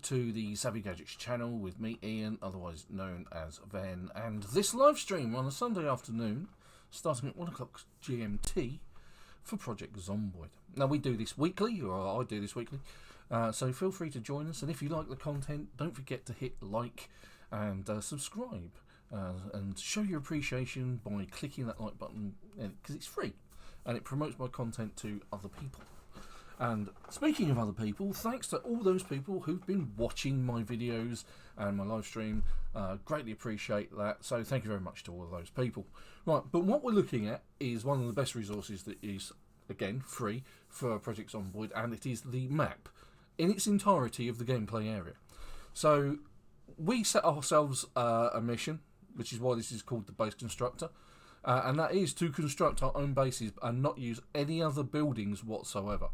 To the Savvy Gadgetz channel with me, Ian, otherwise known as Ven, and this live stream on a Sunday afternoon, starting at 1 o'clock GMT for Project Zomboid. Now, we do this weekly, or I do this weekly, so feel free to join us, and if you like the content, don't forget to hit like and subscribe, and show your appreciation by clicking that like button, because it's free, and it promotes my content to other people. And speaking of other people, thanks to all those people who've been watching my videos and my live stream. Greatly appreciate that. So thank you very much to all of those people. Right, but what we're looking at is one of the best resources that is, again, free for Project Zomboid, and it is the map in its entirety of the gameplay area. So we set ourselves a mission, which is why this is called the Base Constructor. And that is to construct our own bases and not use any other buildings whatsoever.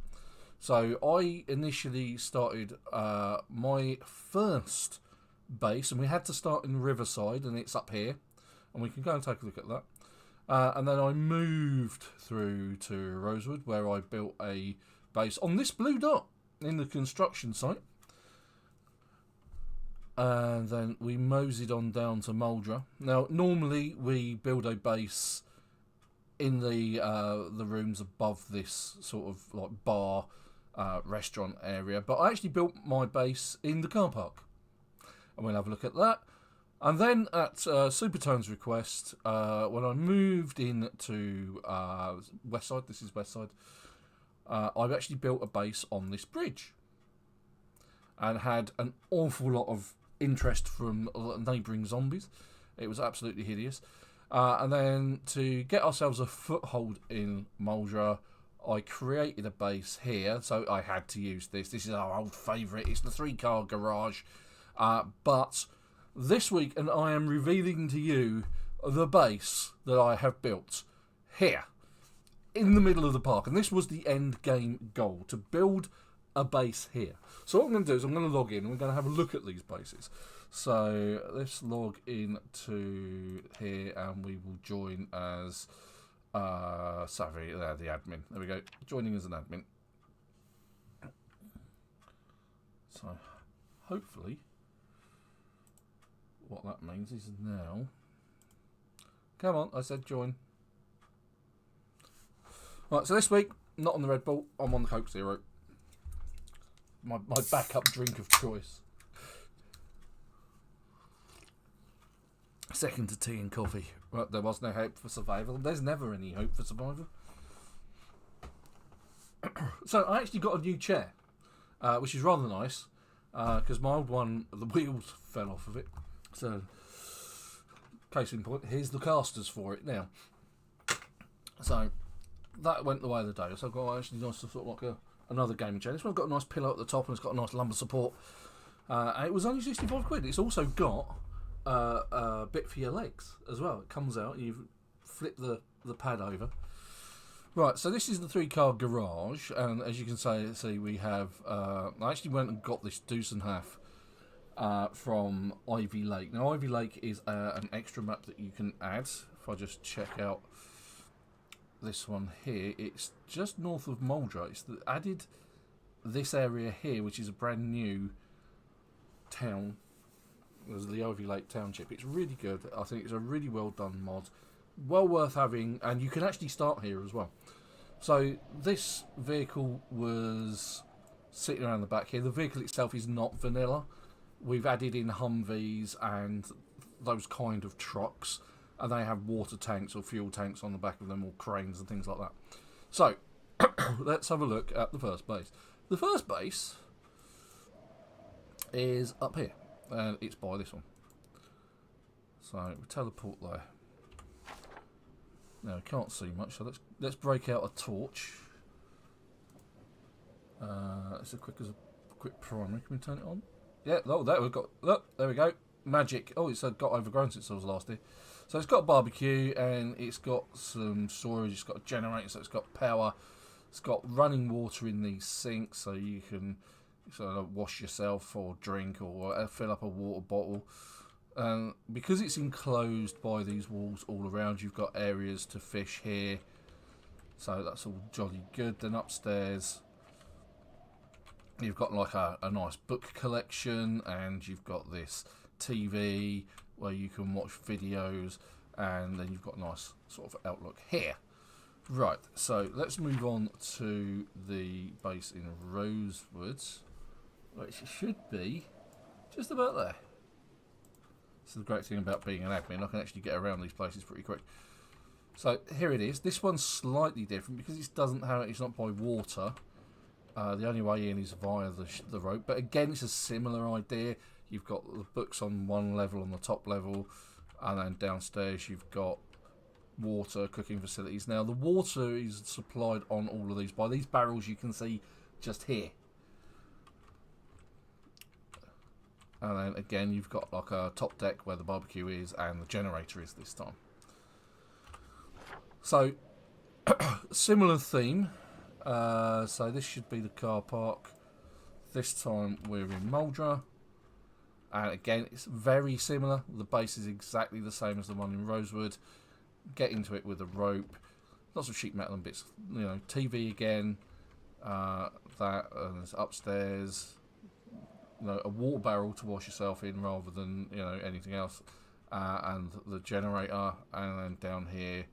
So I initially started my first base, and we had to start in Riverside, and it's up here, and we can go and take a look at that. And then I moved through to Rosewood, where I built a base on this blue dot in the construction site. And then we moseyed on down to Muldra. Now, normally we build a base in the rooms above this sort of like bar restaurant area, but I actually built my base in the car park, and we'll have a look at that. And then at Supertone's request, when I moved in to Westside, this is Westside, I've actually built a base on this bridge, and had an awful lot of interest from neighbouring zombies. It was absolutely hideous. And then to get ourselves a foothold in Muldra, I created a base here, so I had to use this. This is our old favourite. It's the 3-car garage. But this week, and I am revealing to you the base that I have built here, in the middle of the park. And this was the end game goal, to build a base here. So what I'm going to do is I'm going to log in, and we're going to have a look at these bases. So let's log in to here, and we will join as Savvy, the admin. There we go, joining as an admin. So hopefully what that means is now, come on, I said join. Right, so this week, not on the Red Bull, I'm on the Coke Zero. My backup drink of choice. Second to tea and coffee. Well, there was no hope for survival. There's never any hope for survival. So I actually got a new chair, which is rather nice, because my old one, the wheels fell off of it. So, case in point, here's the casters for it now. So that went the way of the day. So I've got actually nice sort of like another gaming chair. This one's got a nice pillow at the top, and it's got a nice lumbar support. And it was only 65 quid. It's also got a bit for your legs as well. It comes out, you flip the pad over. Right, so this is the 3-car garage, and as you can see, we have I actually went and got this deuce and half from Ivy Lake. Now Ivy Lake is an extra map that you can add. If I just check out this one here, it's just north of Muldra. It's added this area here, which is a brand new town. There's the Ivy Lake Township. It's really good. I think it's a really well done mod. Well worth having, and you can actually start here as well. So this vehicle was sitting around the back here. The vehicle itself is not vanilla. We've added in Humvees and those kind of trucks, and they have water tanks or fuel tanks on the back of them, or cranes and things like that. So let's have a look at the first base. The first base is up here, and it's by this one. So we teleport there. Now we can't see much, so let's break out a torch. It's as quick primary. Can we turn it on? Yeah, oh, there we got. Look, there we go. Magic. Oh, it's got overgrown since I was last here. So it's got a barbecue, and it's got some storage. It's got a generator, so it's got power. It's got running water in these sinks, so you can sort of wash yourself or drink or fill up a water bottle. Because it's enclosed by these walls all around, you've got areas to fish here, so that's all jolly good. Then upstairs You've got like a nice book collection, and you've got this TV where you can watch videos, and then you've got a nice sort of outlook here. Right, so let's move on to the base in Rosewood, which should be just about there. This is the great thing about being an admin, I can actually get around these places pretty quick. So here it is. This one's slightly different because it's not by water. The only way in is via the rope, but again it's a similar idea. You've got the books on one level, on the top level, and then downstairs you've got water, cooking facilities. Now the water is supplied on all of these by these barrels you can see just here. And then again you've got like a top deck where the barbecue is and the generator is this time. So similar theme. So this should be the car park. This time we're in Muldra. And again, it's very similar. The base is exactly the same as the one in Rosewood. Get into it with a rope. Lots of sheet metal and bits. You know, TV again. That and it's upstairs. You know, a water barrel to wash yourself in rather than anything else. And the generator. And then down here,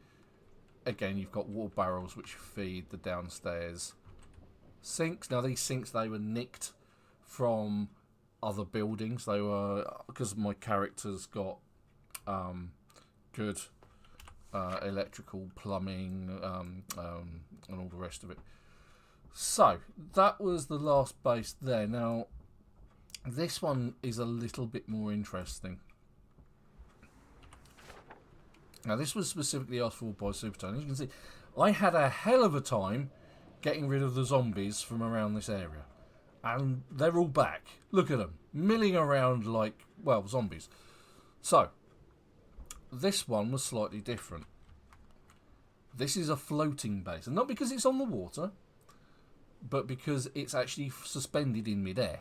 again, you've got water barrels which feed the downstairs sinks. Now these sinks, they were nicked from other buildings. They were, because my character's got good electrical, plumbing, and all the rest of it. So that was the last base there. Now this one is a little bit more interesting. Now this was specifically asked for by Supertone. As you can see, I had a hell of a time getting rid of the zombies from around this area. And they're all back. Look at them. Milling around like, well, zombies. So, this one was slightly different. This is a floating base. And not because it's on the water, but because it's actually suspended in midair.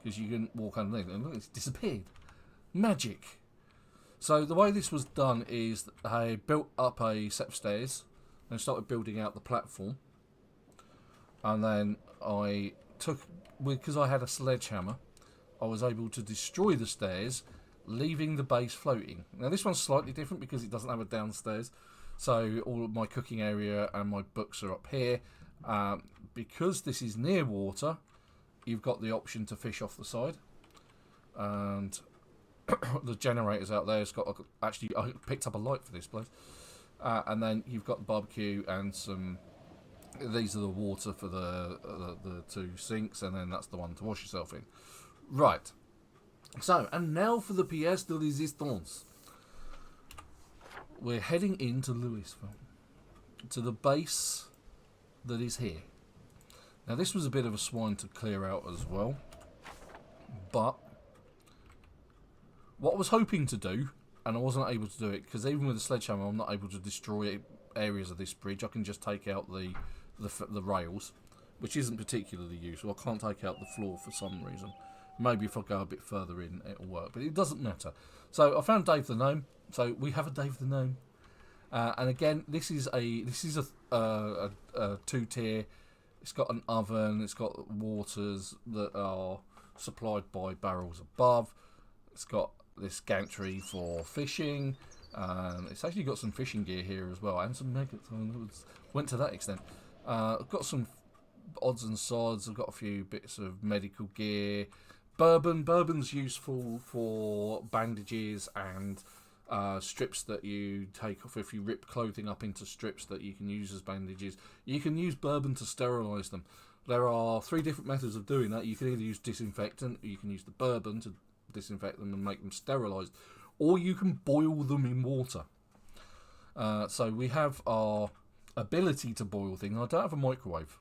Because you can walk underneath. And look, it's disappeared. Magic. So the way this was done is I built up a set of stairs and started building out the platform. And then I took, because I had a sledgehammer, I was able to destroy the stairs, leaving the base floating. Now this one's slightly different because it doesn't have a downstairs. So all of my cooking area and my books are up here. Because this is near water, you've got the option to fish off the side. And the generator's out there. It's got actually, I picked up a light for this place. And then you've got the barbecue and some. These are the water for the two sinks, and then that's the one to wash yourself in. Right. So, and now for the pièce de résistance. We're heading into Louisville, to the base that is here. Now, this was a bit of a swine to clear out as well, but what I was hoping to do, and I wasn't able to do it, because even with the sledgehammer, I'm not able to destroy areas of this bridge. I can just take out the rails, which isn't particularly useful. I can't take out the floor for some reason. Maybe if I go a bit further in, it'll work, but it doesn't matter. So I found Dave the Gnome. So we have a Dave the Gnome, and again, this is a two-tier. It's got an oven. It's got waters that are supplied by barrels above. It's got this gantry for fishing. It's actually got some fishing gear here as well, and some maggots. Went to that extent. I've got some odds and sods. I've got a few bits of medical gear. Bourbon's useful for bandages and strips that you take off. If you rip clothing up into strips that you can use as bandages, you can use bourbon to sterilise them. There are 3 different methods of doing that. You can either use disinfectant, or you can use the bourbon to disinfect them and make them sterilised, or you can boil them in water. So we have our ability to boil things. I don't have a microwave.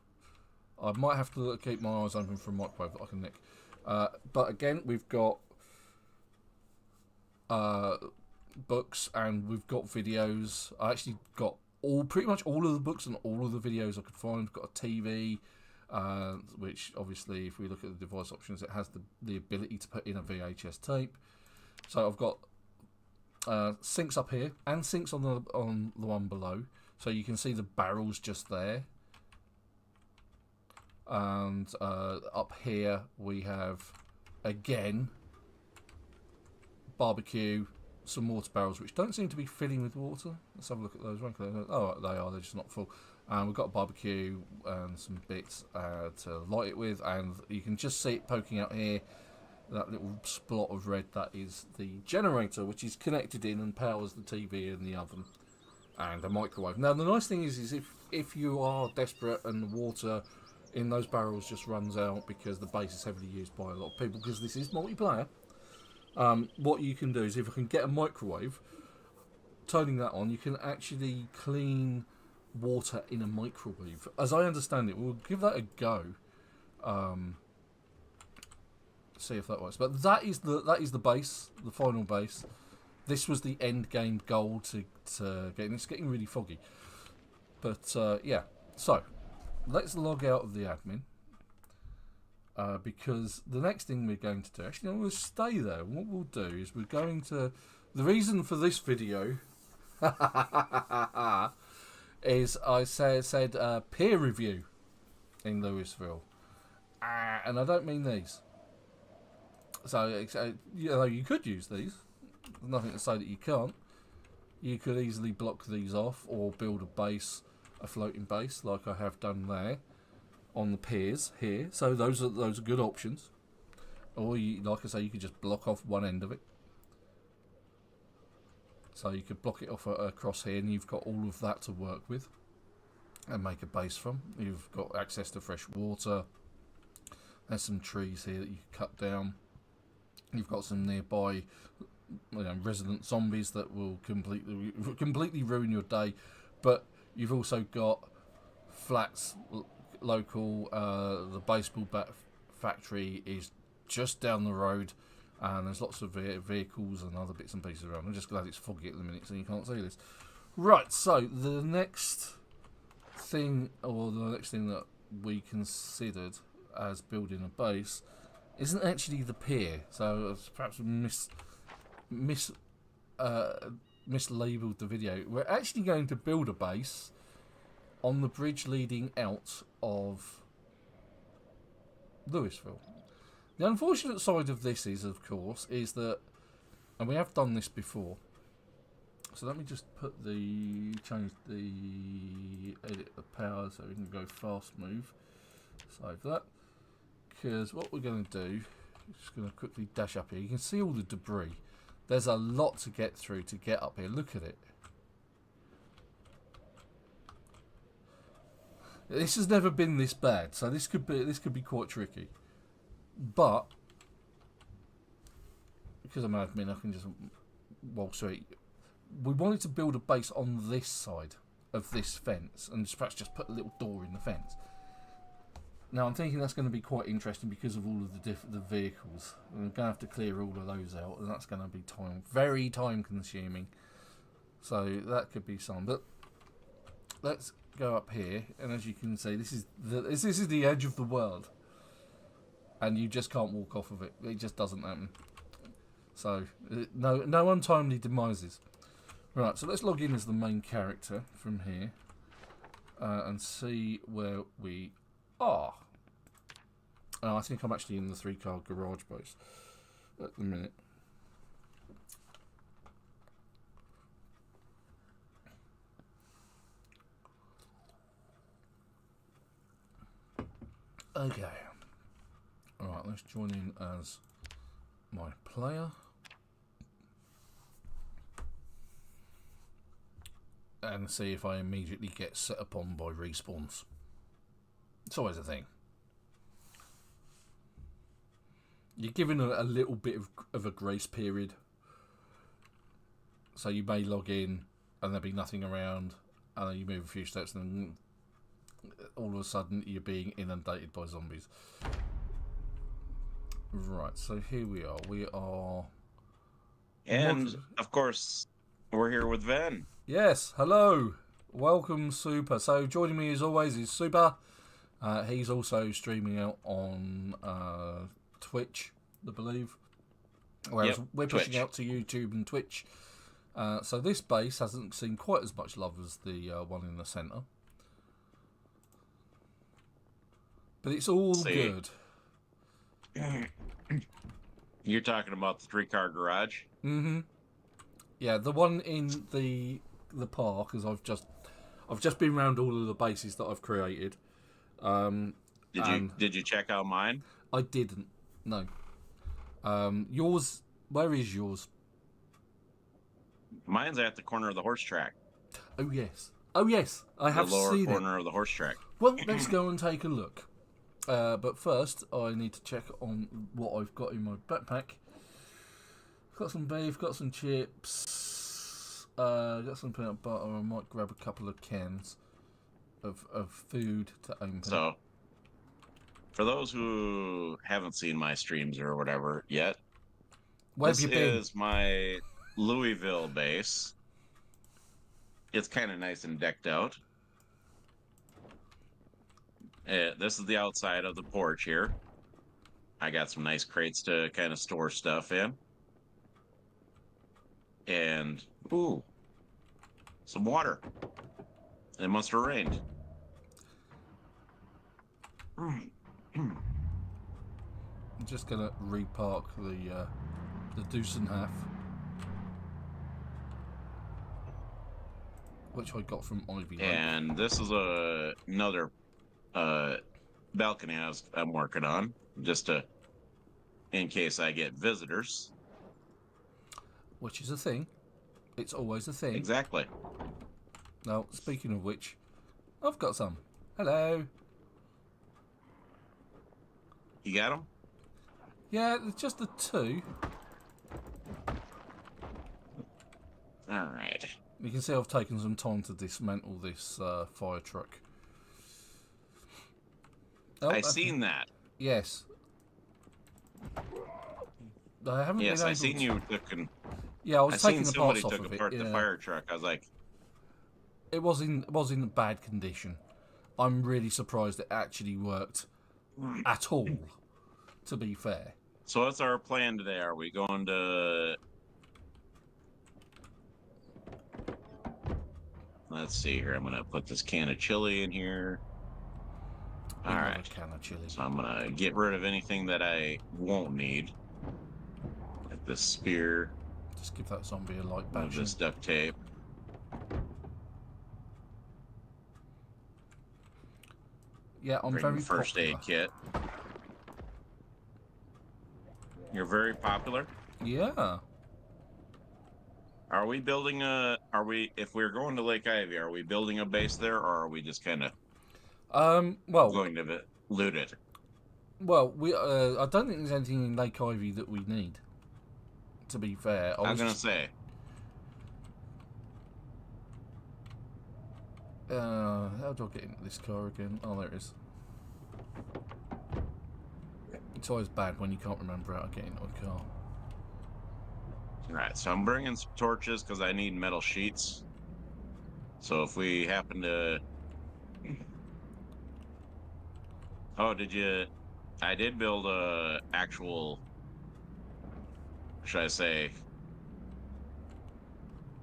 I might have to keep my eyes open for a microwave that I can nick. But again, we've got books and we've got videos. I actually got pretty much all of the books and all of the videos I could find. We've got a TV, which obviously, if we look at the device options, it has the ability to put in a VHS tape. So I've got sinks up here and sinks on the one below, so you can see the barrels just there. And up here we have, again, barbecue, some water barrels, which don't seem to be filling with water. Let's have a look at those. Oh, they are. They're just not full. And we've got a barbecue and some bits to light it with. And you can just see it poking out here. That little spot of red, that is the generator, which is connected in and powers the TV and the oven and a microwave. Now, the nice thing is if you are desperate and the water in those barrels just runs out because the base is heavily used by a lot of people, because this is multiplayer, what you can do is, if I can get a microwave, turning that on, you can actually clean water in a microwave. As I understand it, we'll give that a go. See if that works. But that is the base, the final base. This was the end game goal to get. And it's getting really foggy. But yeah, so let's log out of the admin. Because the next thing we're going to do, actually, no, we'll stay there. What we'll do is we're going to. The reason for this video is I said peer review in Louisville, and I don't mean these. So you know, you could use these. There's nothing to say that you can't. You could easily block these off or build a base, a floating base, like I have done there on the piers here. So those are good options. Or you, like I say, you could just block off one end of it. So you could block it off across here, and you've got all of that to work with and make a base from. You've got access to fresh water. There's some trees here that you can cut down. You've got some nearby, resident zombies that will completely ruin your day, but you've also got flats local. The baseball bat factory is just down the road, and there's lots of vehicles and other bits and pieces around. I'm just glad it's foggy at the minute, so you can't see this. Right, so the next thing that we considered as building a base isn't actually the pier, so it's perhaps mislabeled the video. We're actually going to build a base on the bridge leading out of Louisville. The unfortunate side of this is, of course, is that, and we have done this before, so let me just change the edit the power so we can go fast move. Save that. Because what we're going to do, just going to quickly dash up here. You can see all the debris. There's a lot to get through to get up here. Look at it. This has never been this bad, so this could be quite tricky. But because I'm an admin, I can just walk through it. We wanted to build a base on this side of this fence, and perhaps just put a little door in the fence. Now I'm thinking that's going to be quite interesting because of all of the vehicles. We're going to have to clear all of those out, and that's going to be very time consuming. So that could be some. But let's go up here, and as you can see, this is the edge of the world, and you just can't walk off of it. It just doesn't happen. So no untimely demises. Right, so let's log in as the main character from here and see where we are. I think I'm actually in the 3-car garage base at the minute. Okay. Alright, let's join in as my player. And see if I immediately get set upon by respawns. It's always a thing. You're given a little bit of a grace period. So you may log in and there'll be nothing around, and then you move a few steps and then all of a sudden you're being inundated by zombies. Right, so here we are. We are... And, of course, we're here with Van. Yes, hello. Welcome, Super. So joining me as always is Super. He's also streaming out on Twitch, I believe. Whereas we're pushing out to YouTube and Twitch. So this base hasn't seen quite as much love as the one in the centre. But it's all See. good. You're talking about the 3-car garage? Mm-hmm. Yeah, the one in the park, as I've just been around all of the bases that I've created. Did you check out mine? I didn't. No. Yours. Where is yours? Mine's at the corner of the horse track. Oh yes. Oh yes. I have the lower seen corner of the horse track. Well, let's go and take a look. But first, I need to check on what I've got in my backpack. Got some beef, got some chips, got some peanut butter. I might grab a couple of cans of food to open. So, for those who haven't seen my streams or whatever yet, this is my Louisville base. It's kind of nice and decked out. This is the outside of the porch here. I got some nice crates to kind of store stuff in. And, ooh, some water. It must have rained. I'm just going to repark the Deuce and Half, which I got from Ivy Lake. And this is another balcony I'm working on, just in case I get visitors. Which is a thing. It's always a thing. Exactly. Now, speaking of which, I've got some. Hello. You got them? Yeah, it's just the 2. All right. You can see I've taken some time to dismantle this fire truck. Oh, I seen that. Yes. I haven't. Yes, been I able seen to... you taking. Yeah, I was taking the somebody parts off took of it. apart the fire truck. I was like, it was in bad condition. I'm really surprised it actually worked at all. To be fair. So what's our plan today? Are we going to? Let's see here. I'm gonna put this can of chili in here. All right. Can of chili. So I'm gonna get rid of anything that I won't need. Like this spear. Just give that zombie a light badge. This duct tape. Yeah, I'm Bring very first popular. aid kit. You're very popular. Yeah. Are we building if we're going to Lake Ivy, are we building a base there, or are we just kind of well, going to loot it? Well, I don't think there's anything in Lake Ivy that we need. To be fair, I was gonna say. How do I get into this car again? Oh, there it is. It's always bad when you can't remember how to get into a car. Alright, so I'm bringing some torches because I need metal sheets. So if we happen to... Oh, did you... I did build a actual... Should I say...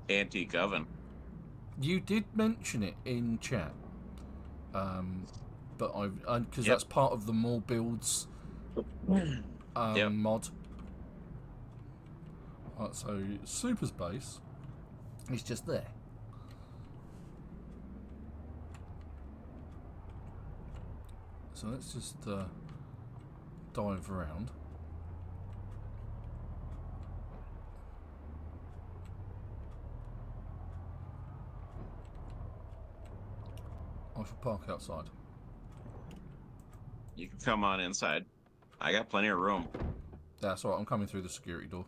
antique oven. You did mention it in chat. But because Yep. that's part of the more builds Yep. mod. Right, so Super's base is just there. So let's just dive around. I should park outside. You can come on inside. I got plenty of room. That's alright, I'm coming through the security door.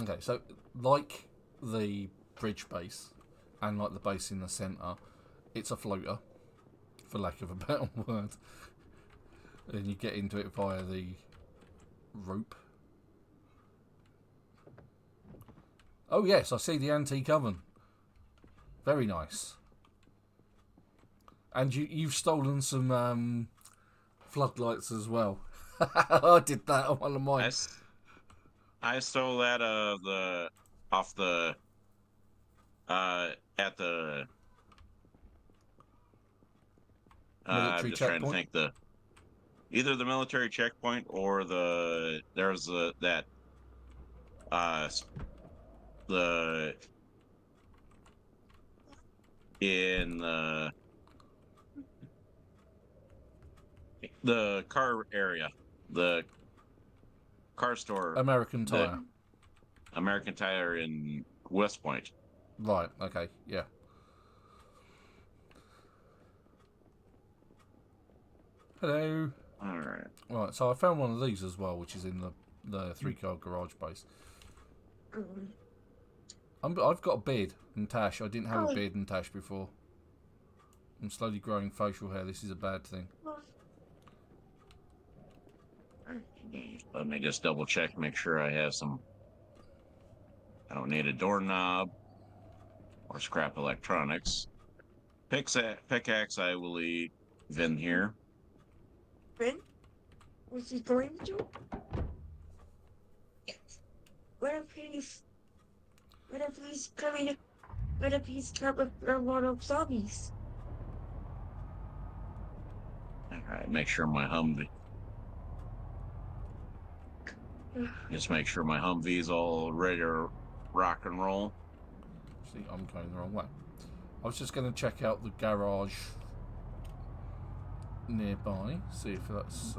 Okay, so like the bridge base and like the base in the centre, it's a floater, for lack of a better word. And you get into it via the rope. Oh yes, I see the antique oven. Very nice. And you've stolen some floodlights as well. I did that on one of mine. I stole that off the At the I'm Military just trying to checkpoint. think either the military checkpoint or there's that the in the car area, the car store, American the Tire. American Tire in West Point. Right. Okay. Yeah. Hello. All right. Right. So I found one of these as well, which is in the 3-car garage base. I've got a beard and tash. I didn't have a beard and tash before. I'm slowly growing facial hair. This is a bad thing. Let me just double check, make sure I have some. I don't need a doorknob or scrap electronics. Pickaxe I will leave in here. Ben? Was he going to? Yes. What if he's coming? What if he's coming from one of zombies? All right, make sure my Humvee. Just make sure my Humvee's all ready to rock and roll. See, I'm going the wrong way. I was just going to check out the garage nearby, see if that's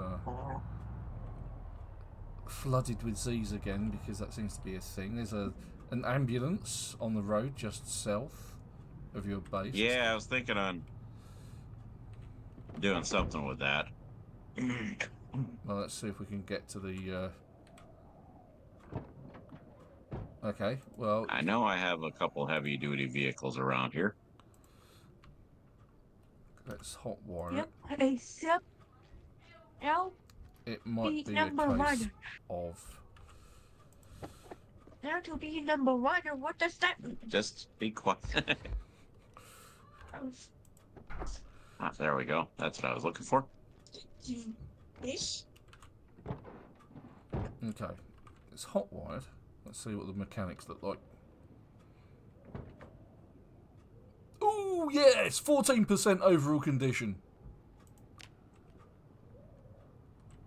flooded with Z's again, because that seems to be a thing. There's an ambulance on the road just south of your base. Yeah, I was thinking on doing something with that. Well, let's see if we can get to the... Okay, well... I know I have a couple heavy-duty vehicles around here. Let's hotwire Yep, it. except now It might be a number case one. of... Now to be number one, or what does that mean? Just be quiet. There we go. That's what I was looking for. This? Okay, it's hotwired. Let's see what the mechanics look like. Ooh, yes! 14% overall condition.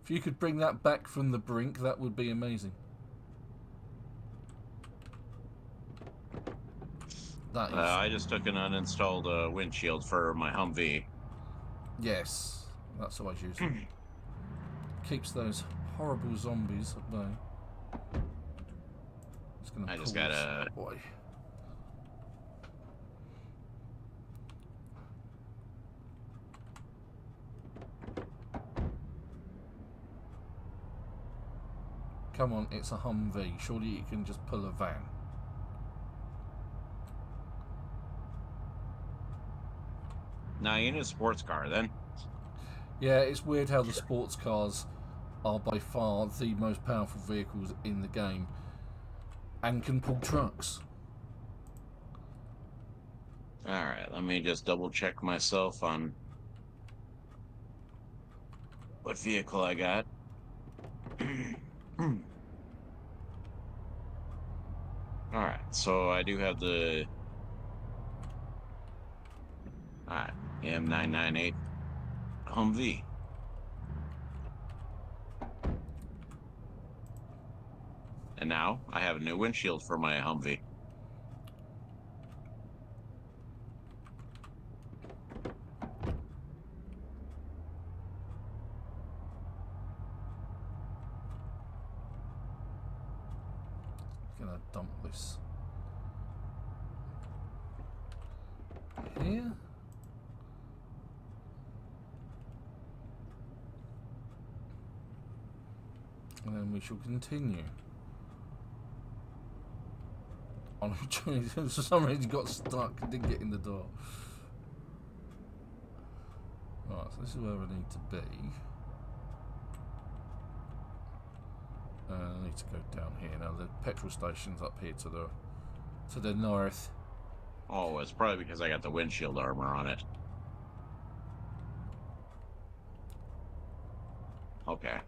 If you could bring that back from the brink, that would be amazing. That is... I just took an uninstalled windshield for my Humvee. Yes, that's always useful. Keeps those horrible zombies at bay. I just gotta... Boy. Come on, it's a Humvee. Surely you can just pull a van. Now you need a sports car then. Yeah, it's weird how the sports cars are by far the most powerful vehicles in the game and can pull trucks. Alright, let me just double check myself on what vehicle I got. Alright, so I do have the M998 Humvee. And now I have a new windshield for my Humvee. Gonna dump this here. And then we shall continue. Oh no, for some reason he got stuck and didn't get in the door. Right, so this is where I need to be. I need to go down here. Now the petrol station's up here to the north. Oh, it's probably because I got the windshield armor on it. Okay.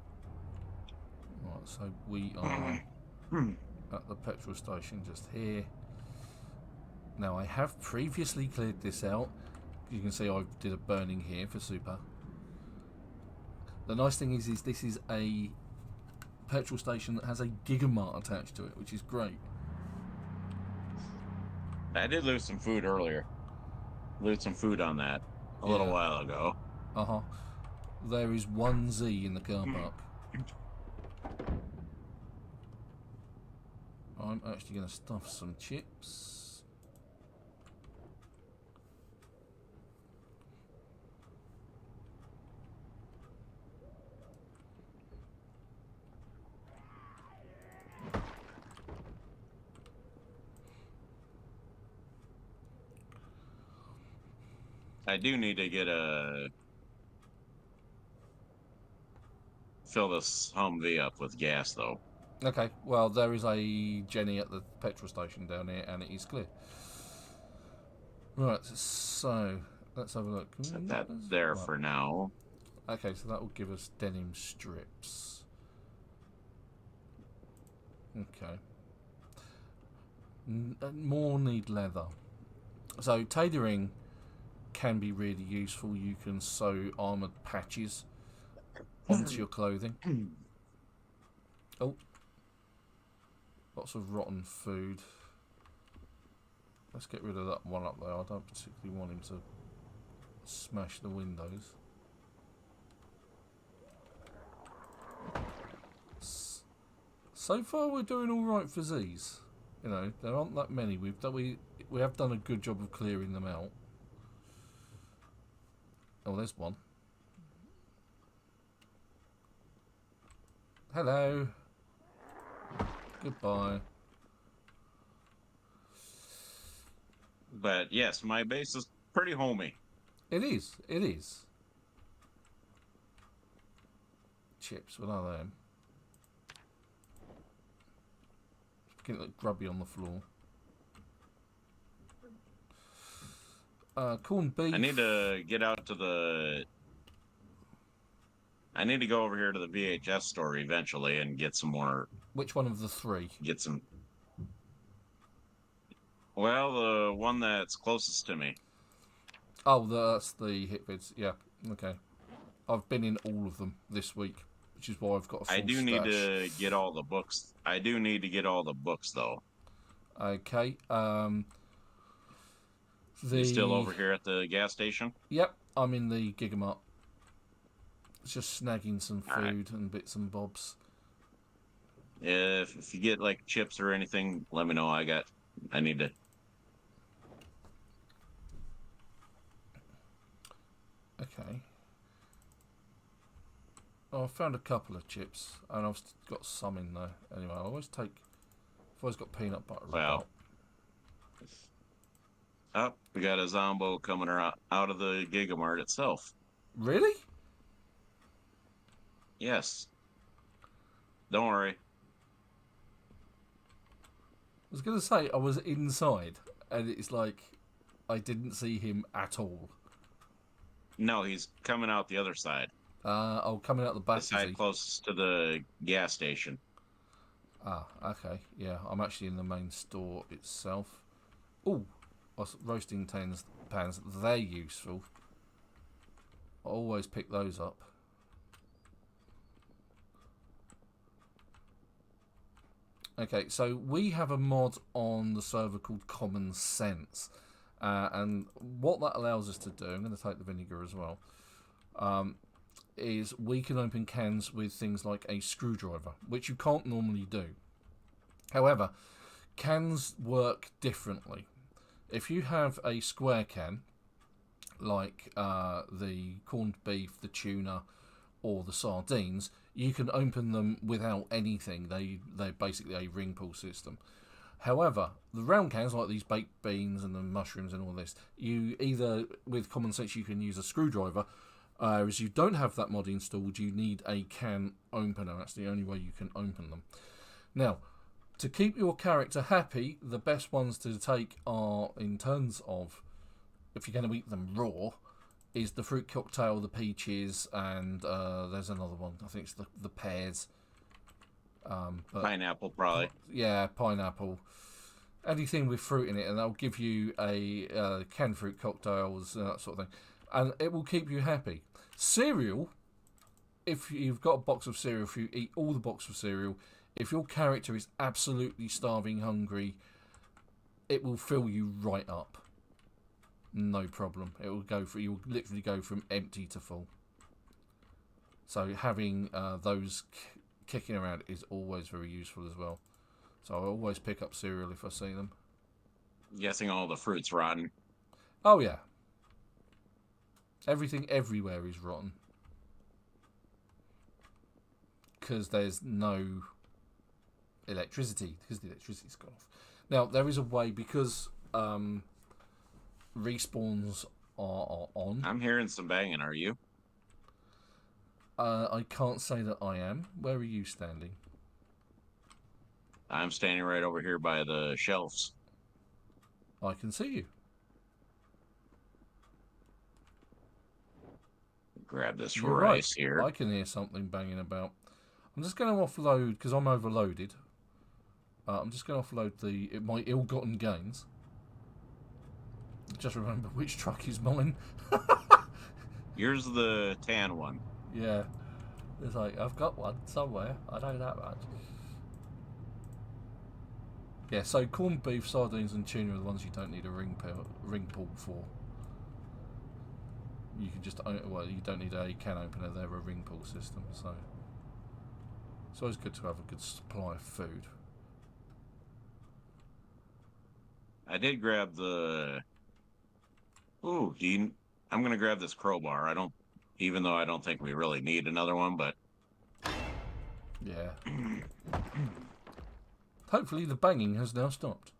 Right, so we are at the petrol station just here. Now, I have previously cleared this out. You can see I did a burning here for super. The nice thing is this is a petrol station that has a Gigamart attached to it, which is great. I did lose some food earlier. Lose some food on that a little while ago. Uh-huh. There is 1Z in the car park. I'm actually going to stuff some chips. I do need to get fill this Humvee up with gas, though. Okay, well, there is a Jenny at the petrol station down here, and it is clear. Right, so let's have a look. Set that there for now. Okay, so that will give us denim strips. Okay. More need leather. So tailoring can be really useful. You can sew armoured patches onto your clothing. Oh. Lots of rotten food. Let's get rid of that one up there. I don't particularly want him to smash the windows. So far we're doing alright for Z's. You know, there aren't that many. We have done a good job of clearing them out. Oh, there's one. Hello. Goodbye. But yes, my base is pretty homey. It is. It is. Chips, what are they? Getting like grubby on the floor. Corned beef. I need to get out to the... I need to go over here to the VHS store eventually and get some more... Which one of the three? Get some... Well, the one that's closest to me. Oh, that's the hit vids. Yeah, okay. I've been in all of them this week, which is why I've got a full I do stash. need to get all the books. I do need to get all the books, though. Okay. You still over here at the gas station? Yep, I'm in the Gigamart. Just snagging some food and bits and bobs. If you get like chips or anything, let me know. I need to. Okay. Oh, I found a couple of chips, and I've got some in there. Anyway, I always take. I've always got peanut butter. Well. Oh, we got a Zombo coming out of the Gigamart itself. Really? Yes. Don't worry. I was going to say I was inside, and it's like I didn't see him at all. No, he's coming out the other side. Oh, coming out the back. The side closest to the gas station. Ah, okay. Yeah, I'm actually in the main store itself. Oh, roasting pans. They're useful. I always pick those up. Okay, so we have a mod on the server called Common Sense. And what that allows us to do, I'm going to take the vinegar as well, is we can open cans with things like a screwdriver, which you can't normally do. However, cans work differently. If you have a square can, like the corned beef, the tuna, or the sardines, you can open them without anything. They're basically a ring pull system. However, the round cans, like these baked beans and the mushrooms and all this, you either, with Common Sense, you can use a screwdriver. As you don't have that mod installed, you need a can opener. That's the only way you can open them. Now, to keep your character happy, the best ones to take are, in terms of, if you're going to eat them raw, is the fruit cocktail, the peaches, and there's another one. I think it's the pears. Pineapple, probably. Yeah, pineapple. anything with fruit in it, and they'll give you a canned fruit cocktails and that sort of thing, and it will keep you happy. Cereal, if you've got a box of cereal, if you eat all the box of cereal, if your character is absolutely starving, hungry, it will fill you right up. No problem. It will you'll literally go from empty to full. So having those kicking around is always very useful as well. So I always pick up cereal if I see them. I'm guessing all the fruit's rotten. Oh yeah. Everything everywhere is rotten. Because there's no electricity. Because the electricity's gone off. Now, there is a way, because respawns are on. I'm hearing some banging, are you? I can't say that I am. Where are you standing? I'm standing right over here by the shelves. I can see you. Grab this You're rice right. here. I can hear something banging about. I'm just going to offload, because I'm overloaded. I'm just going to offload my ill-gotten gains. Just remember which truck is mine. Here's the tan one. Yeah. It's like, I've got one somewhere. I know that much. Yeah, so corned beef, sardines and tuna are the ones you don't need a ring pull for. You can just, well, you don't need a can opener, they're a ring pull system, so it's always good to have a good supply of food. I did grab the... Ooh, I'm going to grab this crowbar. Even though I don't think we really need another one, but... Yeah. Hopefully the banging has now stopped.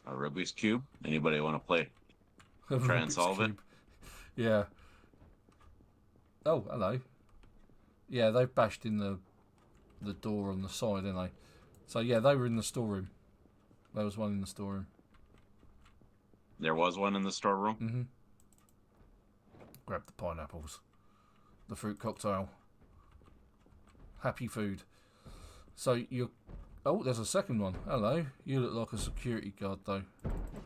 A Rubik's Cube? Anybody want to play? Try and solve it? Yeah. Oh, hello. Yeah, they've bashed in the door on the side, didn't they? So yeah, they were in the storeroom. There was one in the storeroom. There was one in the storeroom? Mm-hmm. Grab the pineapples. The fruit cocktail. Happy food. So you're... Oh, there's a second one. Hello. You look like a security guard, though.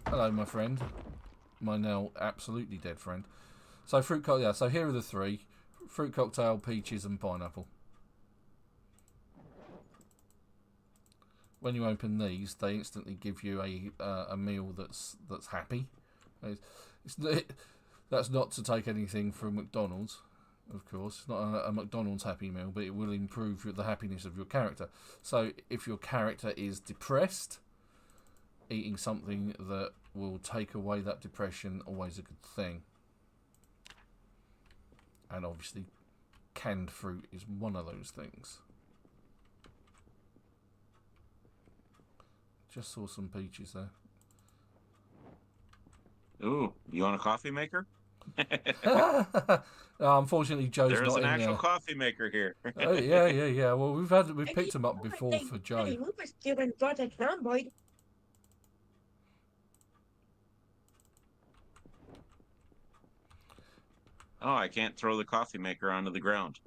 Hello, my friend. My now absolutely dead friend. So fruit cocktail. Yeah, so here are the three. Fruit cocktail, peaches and pineapple. When you open these, they instantly give you a meal that's happy. That's not to take anything from McDonald's, of course. It's not a McDonald's Happy Meal, but it will improve the happiness of your character. So if your character is depressed, eating something that will take away that depression, always a good thing. And obviously, canned fruit is one of those things. Just saw some peaches there. Ooh, you want a coffee maker? Unfortunately, Joe's not in there. There's an actual coffee maker here. Oh yeah. Well, we've picked them up before for Joe. We were still in Project Zomboid. Oh, I can't throw the coffee maker onto the ground.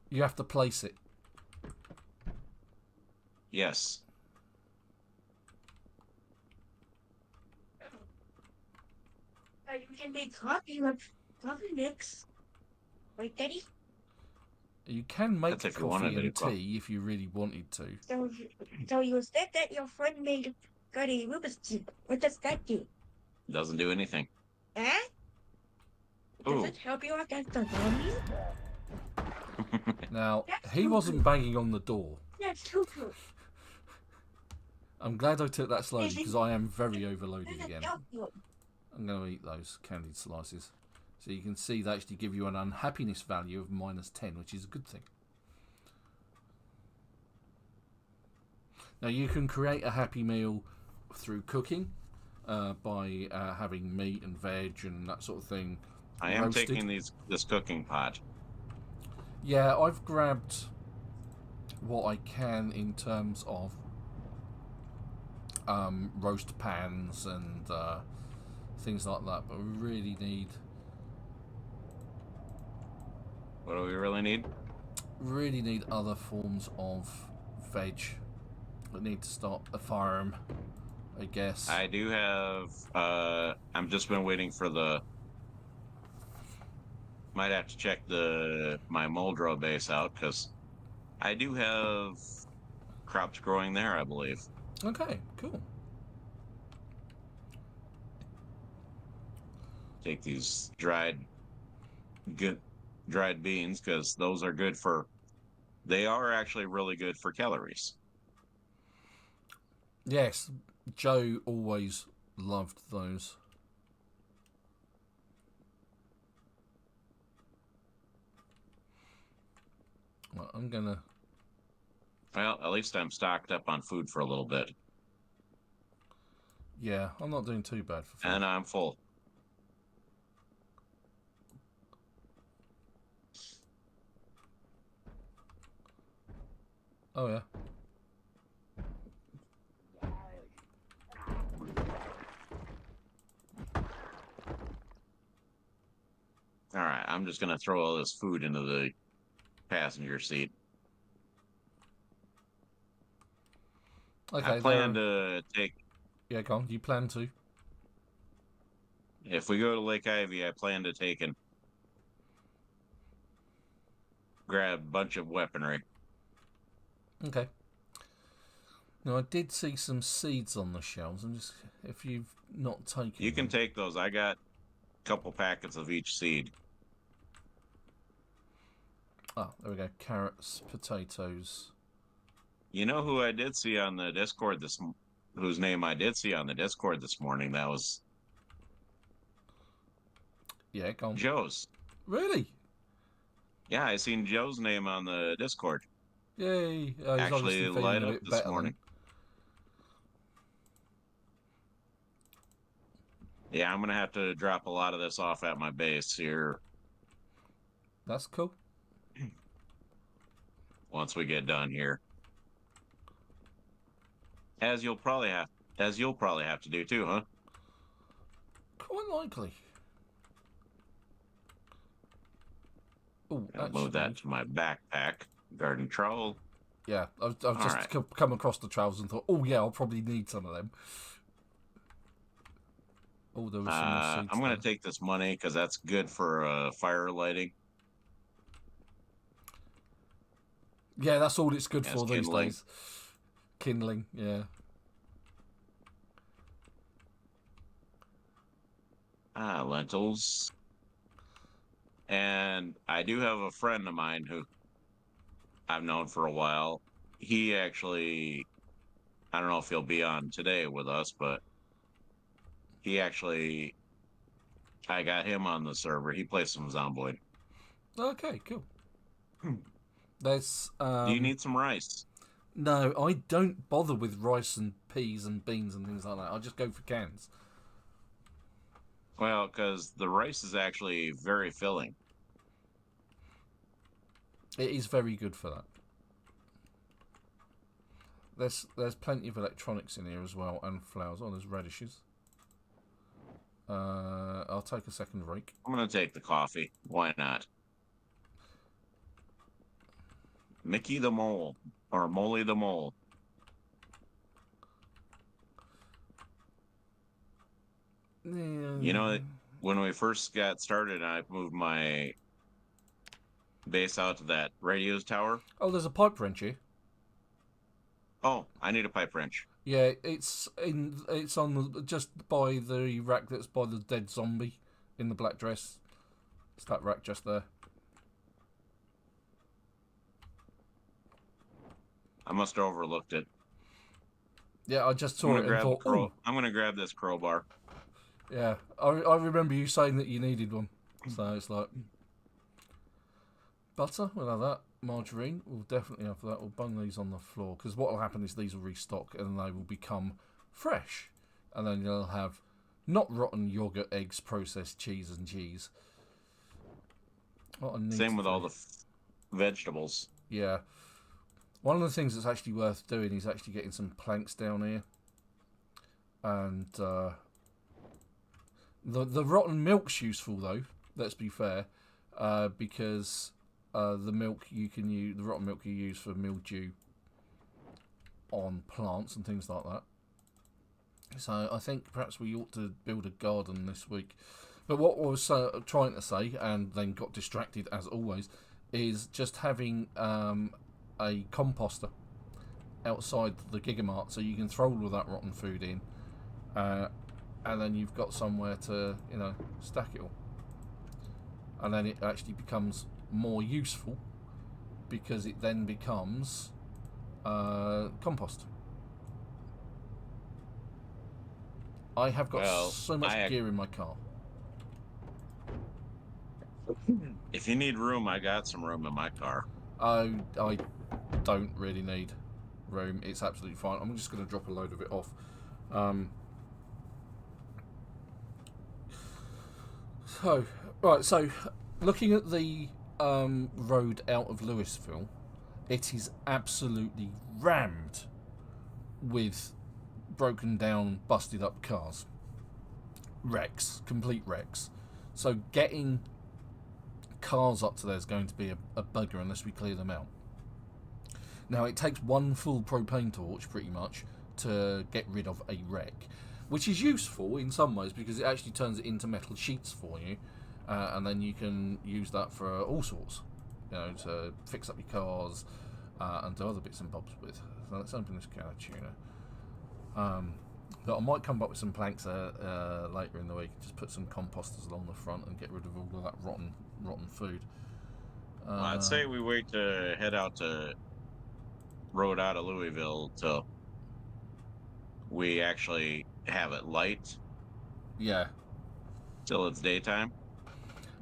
You have to place it. Yes. You can make coffee with coffee mix. Right, Daddy? You can make That's if you coffee wanted and to. tea if you really wanted to. So you said that your friend got a Rubik's Cube. What does that do? Doesn't do anything. Eh? Does it help you against the zombies? Now, he wasn't banging on the door. That's too true. I'm glad I took that slowly because I am very overloaded again. I'm going to eat those candied slices. So you can see they actually give you an unhappiness value of -10, which is a good thing. Now you can create a happy meal through cooking by having meat and veg and that sort of thing. I am roasted. taking this cooking pot. Yeah, I've grabbed what I can in terms of roast pans and things like that, but we really need... What do we really need? really need other forms of veg. I need to start a farm, I guess. I do have. I'm just been waiting for the. Might have to check my Muldrow base out because I do have crops growing there, I believe. Okay, cool. Take these dried beans because those are good for. They are actually really good for calories. Yes, Joe always loved those. Well, I'm gonna. Well, at least I'm stocked up on food for a little bit. Yeah, I'm not doing too bad for food. And I'm full. Oh, yeah. All right, I'm just going to throw all this food into the passenger seat. Okay, I plan to take... Yeah, go on. You plan to? If we go to Lake Ivy, I plan to take and grab a bunch of weaponry. Okay. Now, I did see some seeds on the shelves. I'm just... If you've not taken You can them. take those. I got a couple packets of each seed. Oh, there we go. Carrots, potatoes. You know who I did see on the Discord whose name I did see on the Discord this morning? That was... Yeah, go on. Joe's. Really? Yeah, I seen Joe's name on the Discord. Yay. He's Actually light up this morning. Yeah, I'm going to have to drop a lot of this off at my base here. That's cool. Once we get done here. As you'll probably have to do too, huh? Quite likely. Oh, move that to my backpack. Garden trowel. Yeah, I've just come across the trowels and thought, oh yeah, I'll probably need some of them. Oh, there was some more seeds. I'm going to take this money because that's good for fire lighting. Yeah, that's all it's good for these kindling. days. Kindling, yeah. Lentils. And I do have a friend of mine who I've known for a while. He actually, I don't know if he'll be on today with us, but he actually, I got him on the server. He plays some Zomboid. Okay, cool. There's. Do you need some rice? No, I don't bother with rice and peas and beans and things like that. I just go for cans. Well, because the rice is actually very filling. It is very good for that. There's plenty of electronics in here as well, and flowers. Oh, there's radishes. I'll take a second rake. I'm going to take the coffee. Why not? Mickey the Mole. Or Molly the Mole. You know, when we first got started, I moved my base out to that radio tower. Oh, there's a pipe wrench here. Oh, I need a pipe wrench. Yeah, it's on just by the rack that's by the dead zombie in the black dress. It's that rack just there. I must have overlooked it. Yeah, I just saw it and thought, oh. I'm going to grab this crowbar. Yeah, I remember you saying that you needed one. So it's like... Butter, we'll have that. Margarine, we'll definitely have that. We'll bung these on the floor. Because what will happen is these will restock and they will become fresh. And then you'll have not rotten yogurt, eggs, processed cheese and cheese. Same with all the vegetables. Yeah. One of the things that's actually worth doing is actually getting some planks down here. And the rotten milk's useful though, let's be fair. Because the milk you can use, the rotten milk you use for mildew on plants and things like that. So I think perhaps we ought to build a garden this week. But what I was trying to say, and then got distracted as always, is just having a composter outside the Gigamart, so you can throw all of that rotten food in, and then you've got somewhere to, you know, stack it all. And then it actually becomes more useful because it then becomes compost. I have got so much gear in my car. If you need room, I got some room in my car. I don't really need room. It's absolutely fine. I'm just going to drop a load of it off. So looking at the road out of Louisville, it is absolutely rammed with broken down, busted up cars. Wrecks, complete wrecks. So getting cars up to there is going to be a bugger unless we clear them out. Now, it takes one full propane torch, pretty much, to get rid of a wreck, which is useful in some ways because it actually turns it into metal sheets for you, and then you can use that for all sorts, you know, to fix up your cars and do other bits and bobs with. So let's open this can of tuna. But I might come back with some planks later in the week. Just put some composters along the front and get rid of all of that rotten food. Well, I'd say we wait to head out to road out of Louisville till we actually have it light. Yeah. Till it's daytime.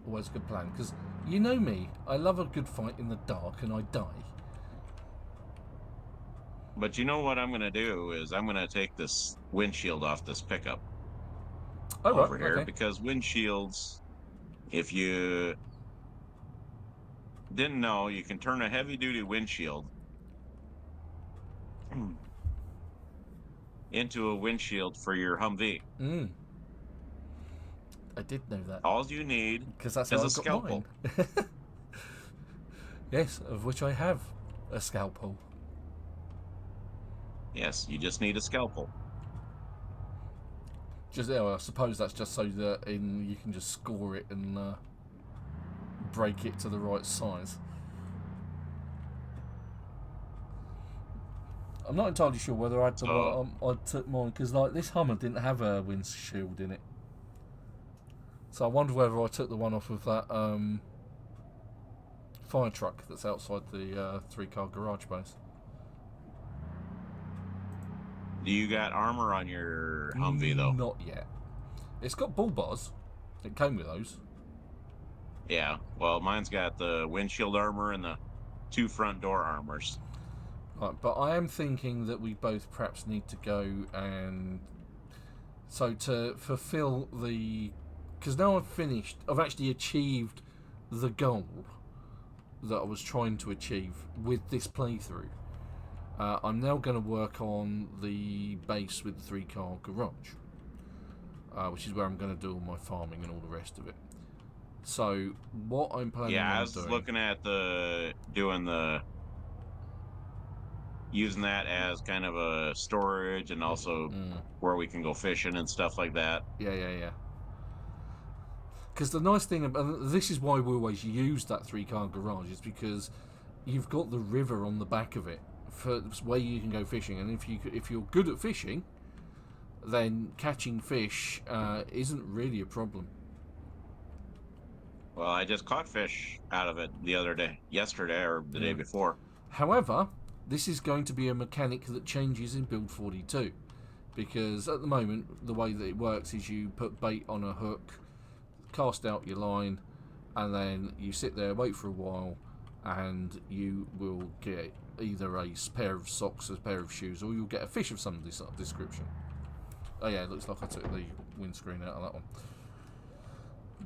Always a good plan, because you know me, I love a good fight in the dark and I die. But you know what I'm going to do is I'm going to take this windshield off this pickup over here, because windshields, if you didn't know, you can turn a heavy-duty windshield into a windshield for your Humvee. I did know that. All you need is a scalpel. Yes, of which I have a scalpel. Yes, you just need a scalpel. Just, I suppose that's just so that you can just score it and break it to the right size. I'm not entirely sure whether I took mine, because like this Hummer didn't have a windshield in it. So I wonder whether I took the one off of that fire truck that's outside the 3-car garage base. Do you got armor on your Humvee, though? Not yet. It's got bull bars. It came with those. Yeah, well, mine's got the windshield armor and the 2 front door armors. Right, but I am thinking that we both perhaps need to go and... So to fulfill the... Because now I've actually achieved the goal that I was trying to achieve with this playthrough. I'm now going to work on the base with the 3-car garage, which is where I'm going to do all my farming and all the rest of it. So what I'm planning on doing... Yeah, I was looking at using that as kind of a storage and also where we can go fishing and stuff like that. Yeah. Because the nice thing about this is why we always use that 3-car garage, is because you've got the river on the back of it for where you can go fishing, and if you're good at fishing, then catching fish isn't really a problem. Well, I just caught fish out of it yesterday or the day before. However, this is going to be a mechanic that changes in Build 42, because at the moment the way that it works is you put bait on a hook, cast out your line, and then you sit there, wait for a while, and you will get either a pair of socks, a pair of shoes, or you'll get a fish of some description. Oh yeah, it looks like I took the windscreen out of that one.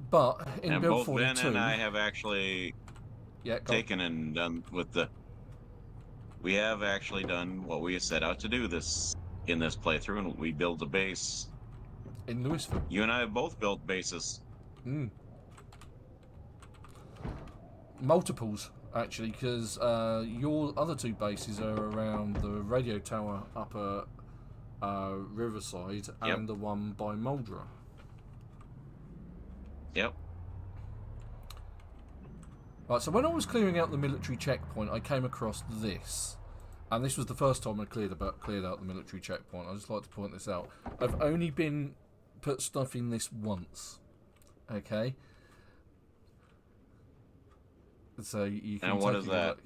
But in Build 42... both Ben and I have actually taken and done with the... We have actually done what we set out to do in this playthrough, and we build a base. In Louisville. You and I have both built bases. multiples, actually, because your other two bases are around the radio tower up at Riverside and the one by Muldra. Yep. Right, so when I was clearing out the military checkpoint, I came across this. And this was the first time I cleared out the military checkpoint. I just like to point this out. I've only been put stuff in this once. Okay? So you can. And what is that?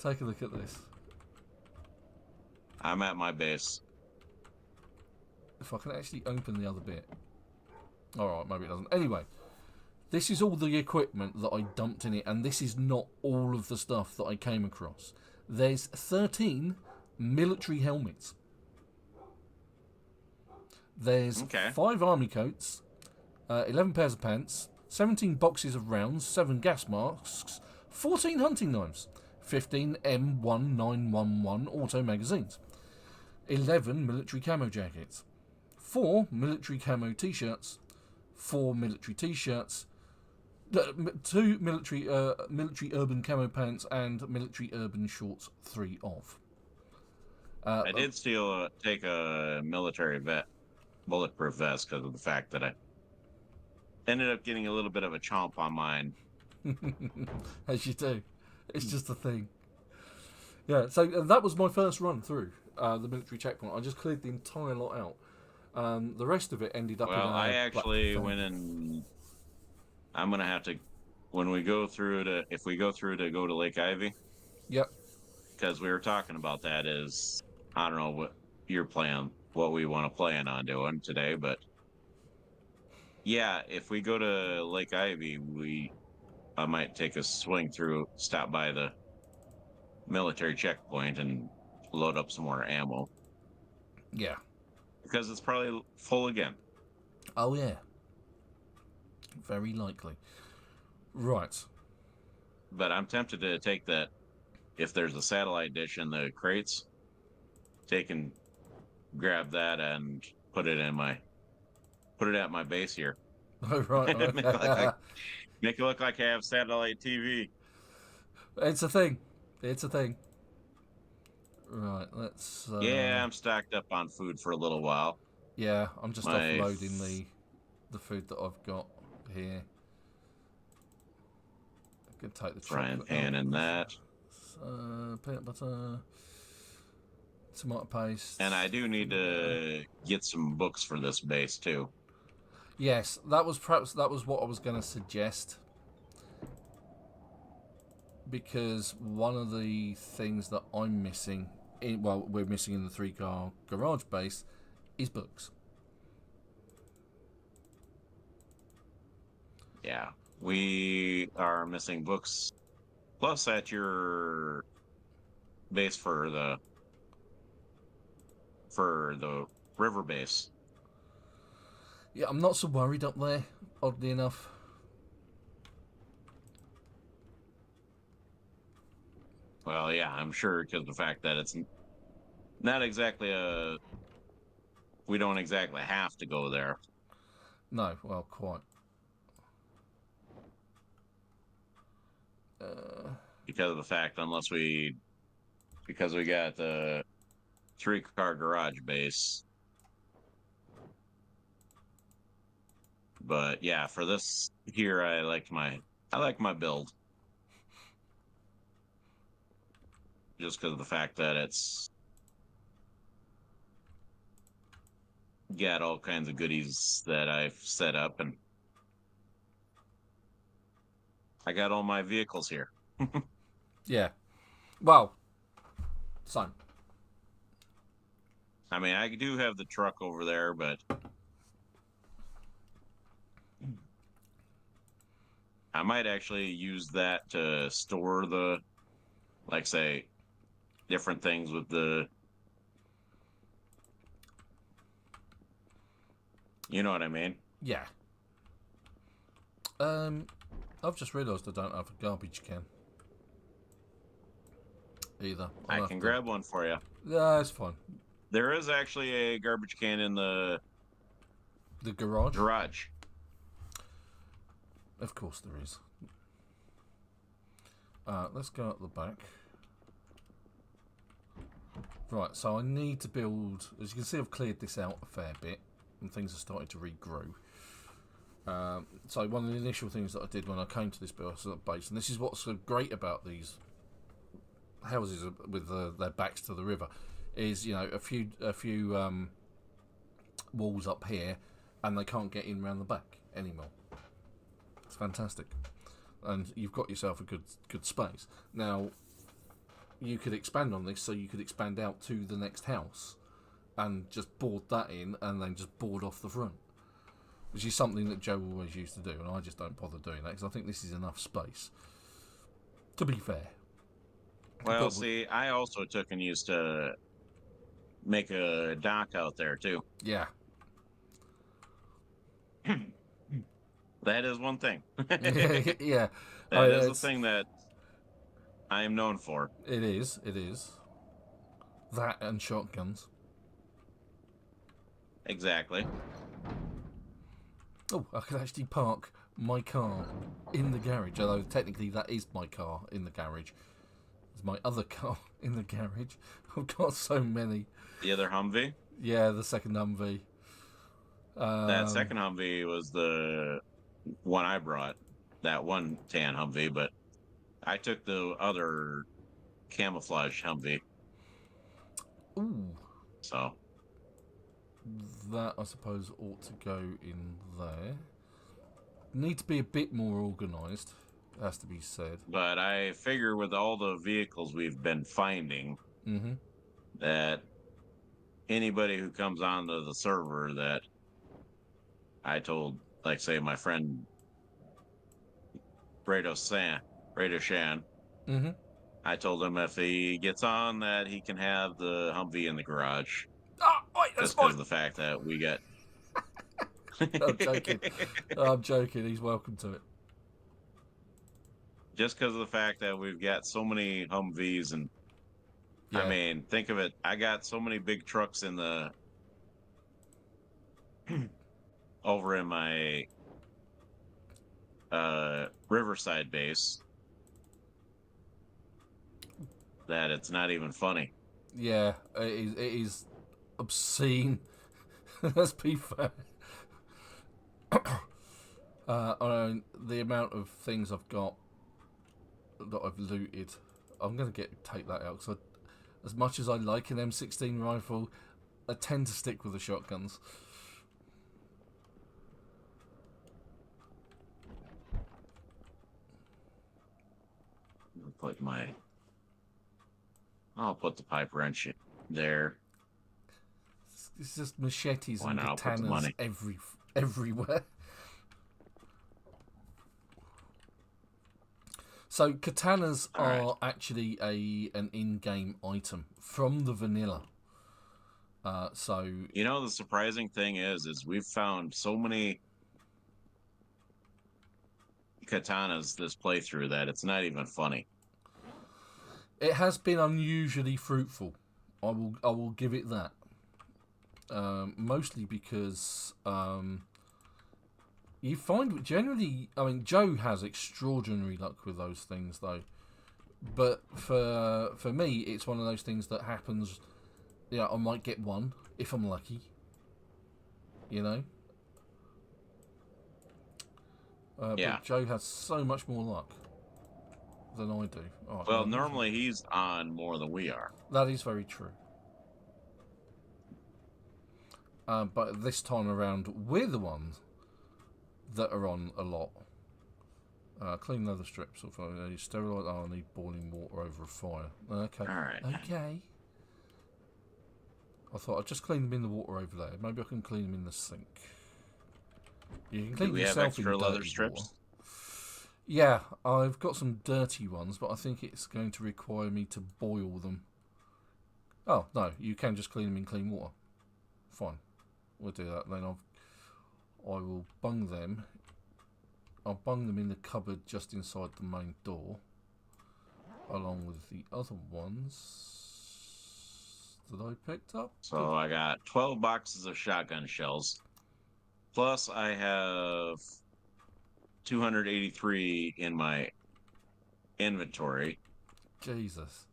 Take a look at this. I'm at my base. If I can actually open the other bit. Alright, maybe it doesn't. Anyway, this is all the equipment that I dumped in it, and this is not all of the stuff that I came across. There's 13 military helmets. There's 5 army coats, 11 pairs of pants, 17 boxes of rounds, 7 gas masks, 14 hunting knives, 15 M1911 auto magazines, 11 military camo jackets, 4 military camo t-shirts, 4 military t-shirts, 2 military urban camo pants, and military urban shorts, 3 of. I did take a military bulletproof vest because of the fact that I ended up getting a little bit of a chomp on mine. As you do. It's just a thing. Yeah, so that was my first run through the military checkpoint. I just cleared the entire lot out. The rest of it ended up in I actually went in. I'm going to have to, when we go through to, if we go through to go to Lake Ivy. Yep. Because we were talking about that is, I don't know what your plan, what we want to plan on doing today, but yeah, if we go to Lake Ivy, I might take a swing through, stop by the military checkpoint and load up some more ammo. Yeah. Because it's probably full again. Oh, yeah. Very likely. Right. But I'm tempted to take that, if there's a satellite dish in the crates, take and grab that and put it at my base here. Oh, right. Make it look like I have satellite TV. It's a thing. Right, let's... Yeah, I'm stocked up on food for a little while. Yeah, I'm just offloading the food that I've got here. I could take the frying pan in that. Peanut butter, tomato paste. And I do need to get some books for this base too. Yes, that was what I was going to suggest. Because one of the things that I'm missing, we're missing in the 3-car garage base, is books. Yeah, we are missing books. Plus, at your base for the river base. Yeah, I'm not so worried up there, oddly enough. Well, yeah, I'm sure because the fact that it's not exactly we don't exactly have to go there. No, well, quite. Because of the fact, because we got the 3-car garage base. But yeah, for this here, I like my build. Just because of the fact that it's got all kinds of goodies that I've set up, and I got all my vehicles here. Yeah. Well, same. I mean, I do have the truck over there, but I might actually use that to store say, different things with you know what I mean? Yeah. I've just realised I don't have a garbage can. Either. I can grab one for you. Yeah, it's fine. There is actually a garbage can in the garage? Garage. Of course there is. Let's go at the back. Right, so I need to build... As you can see, I've cleared this out a fair bit, and things are starting to regrow. So one of the initial things that I did when I came to this base, and this is what's so great about these houses with their backs to the river, is, you know, a few walls up here, and they can't get in around the back anymore. It's fantastic, and you've got yourself a good space. Now, you could expand on this, so you could expand out to the next house, and just board that in, and then just board off the front, which is something that Joe always used to do, and I just don't bother doing that because I think this is enough space. To be fair. Well, see, I also took and used to make a dock out there too. Yeah. That is one thing. Yeah. That is a thing that I am known for. It is. That and shotguns. Exactly. Oh, I could actually park my car in the garage, although technically that is my car in the garage. There's my other car in the garage. I've got so many. The other Humvee? Yeah, the second Humvee. That second Humvee was the one I brought. That one tan Humvee, but I took the other camouflage Humvee. Ooh. So. That, I suppose, ought to go in there. Need to be a bit more organised, has to be said. But I figure with all the vehicles we've been finding, that anybody who comes onto the server that I told, like, say, my friend Brado Shan, I told him if he gets on that he can have the Humvee in the garage. Oh, wait, that's just because of the fact that we got... I'm joking. I'm joking. He's welcome to it. Just because of the fact that we've got so many Humvees and... Yeah. I mean, think of it. I got so many big trucks in the... over in my Riverside base that it's not even funny. Yeah, it is obscene. Let's be fair. The amount of things I've got that I've looted, I'm going to take that out, because as much as I like an M16 rifle, I tend to stick with the shotguns. I'll put the pipe wrench there. It's just machetes and katanas everywhere. So katanas are actually an in-game item from the vanilla. So you know, the surprising thing is we've found so many katanas this playthrough that it's not even funny. It has been unusually fruitful. I will give it that. Mostly because you find generally, I mean, Joe has extraordinary luck with those things though. But for me, it's one of those things that happens. Yeah, I might get one if I'm lucky. You know. Yeah. But Joe has so much more luck than I do. Oh, well, normally he's on more than we are. That is very true. But this time around, we're the ones that are on a lot. Clean leather strips. Or sterilise. Oh, I need boiling water over a fire. Okay. All right. Okay. I thought I'd just clean them in the water over there. Maybe I can clean them in the sink. You can clean yourself have extra in leather strips? Water. Yeah, I've got some dirty ones, but I think it's going to require me to boil them. Oh, no, you can just clean them in clean water. Fine. We'll do that. Then I will bung them. I'll bung them in the cupboard just inside the main door, along with the other ones that I picked up. So I got 12 boxes of shotgun shells. Plus I have 283 in my inventory. Jesus.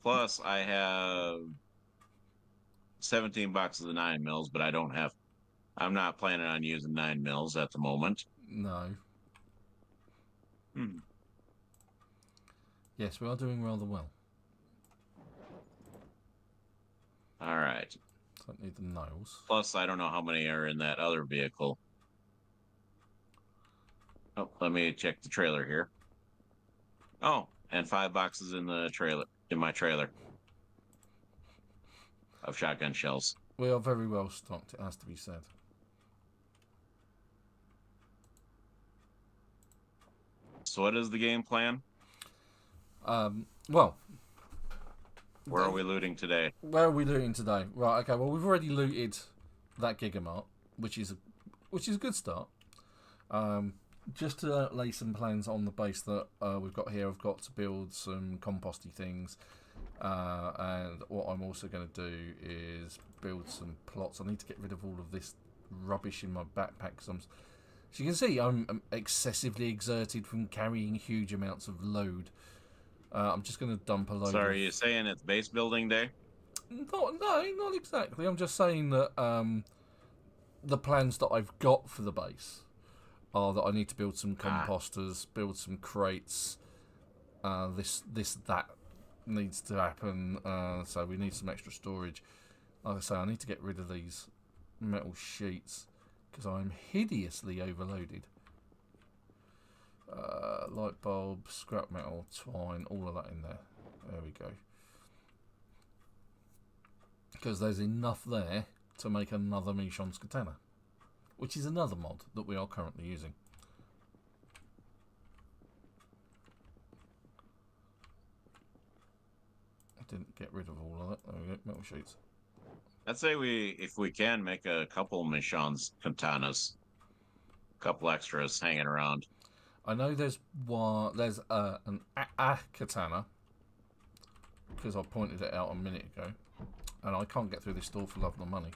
Plus, I have 17 boxes of 9mm, but I'm not planning on using 9mm at the moment. No. Yes, we are doing rather well. All right. So I need the nails. Plus, I don't know how many are in that other vehicle. Oh, let me check the trailer here. Oh, and 5 boxes in the trailer, in my trailer, of shotgun shells. We are very well stocked, it has to be said. So what is the game plan? Well, where are we looting today? Where are we looting today? Right, okay, well, we've already looted that Gigamart, which is a good start. Just to lay some plans on the base that we've got here, I've got to build some composty things. And what I'm also going to do is build some plots. I need to get rid of all of this rubbish in my backpack. Cause as you can see, I'm excessively exerted from carrying huge amounts of load. I'm just going to dump a load. So are you saying it's base building day? No, not exactly. I'm just saying that the plans that I've got for the base are that I need to build some composters, build some crates. That needs to happen. So we need some extra storage. Like I say, I need to get rid of these metal sheets because I'm hideously overloaded. Light bulb, scrap metal, twine, all of that in there. There we go. Because there's enough there to make another Michon's Katana, which is another mod that we are currently using. I didn't get rid of all of it. There we go, metal sheets. I'd say if we can, make a couple Michon's Katanas. A couple extras hanging around. I know there's an katana, because I pointed it out a minute ago, and I can't get through this door for love nor money.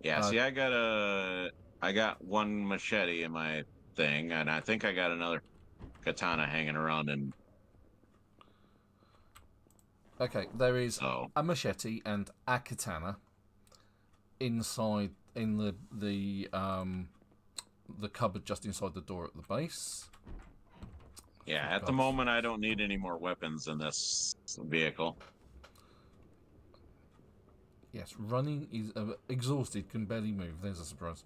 Yeah, see, I got one machete in my thing, and I think I got another katana hanging around. And okay, there is a machete and a katana inside in the cupboard just inside the door at the base. Yeah, at the moment I don't need any more weapons in this vehicle. Yes, running is exhausted, can barely move. There's a surprise.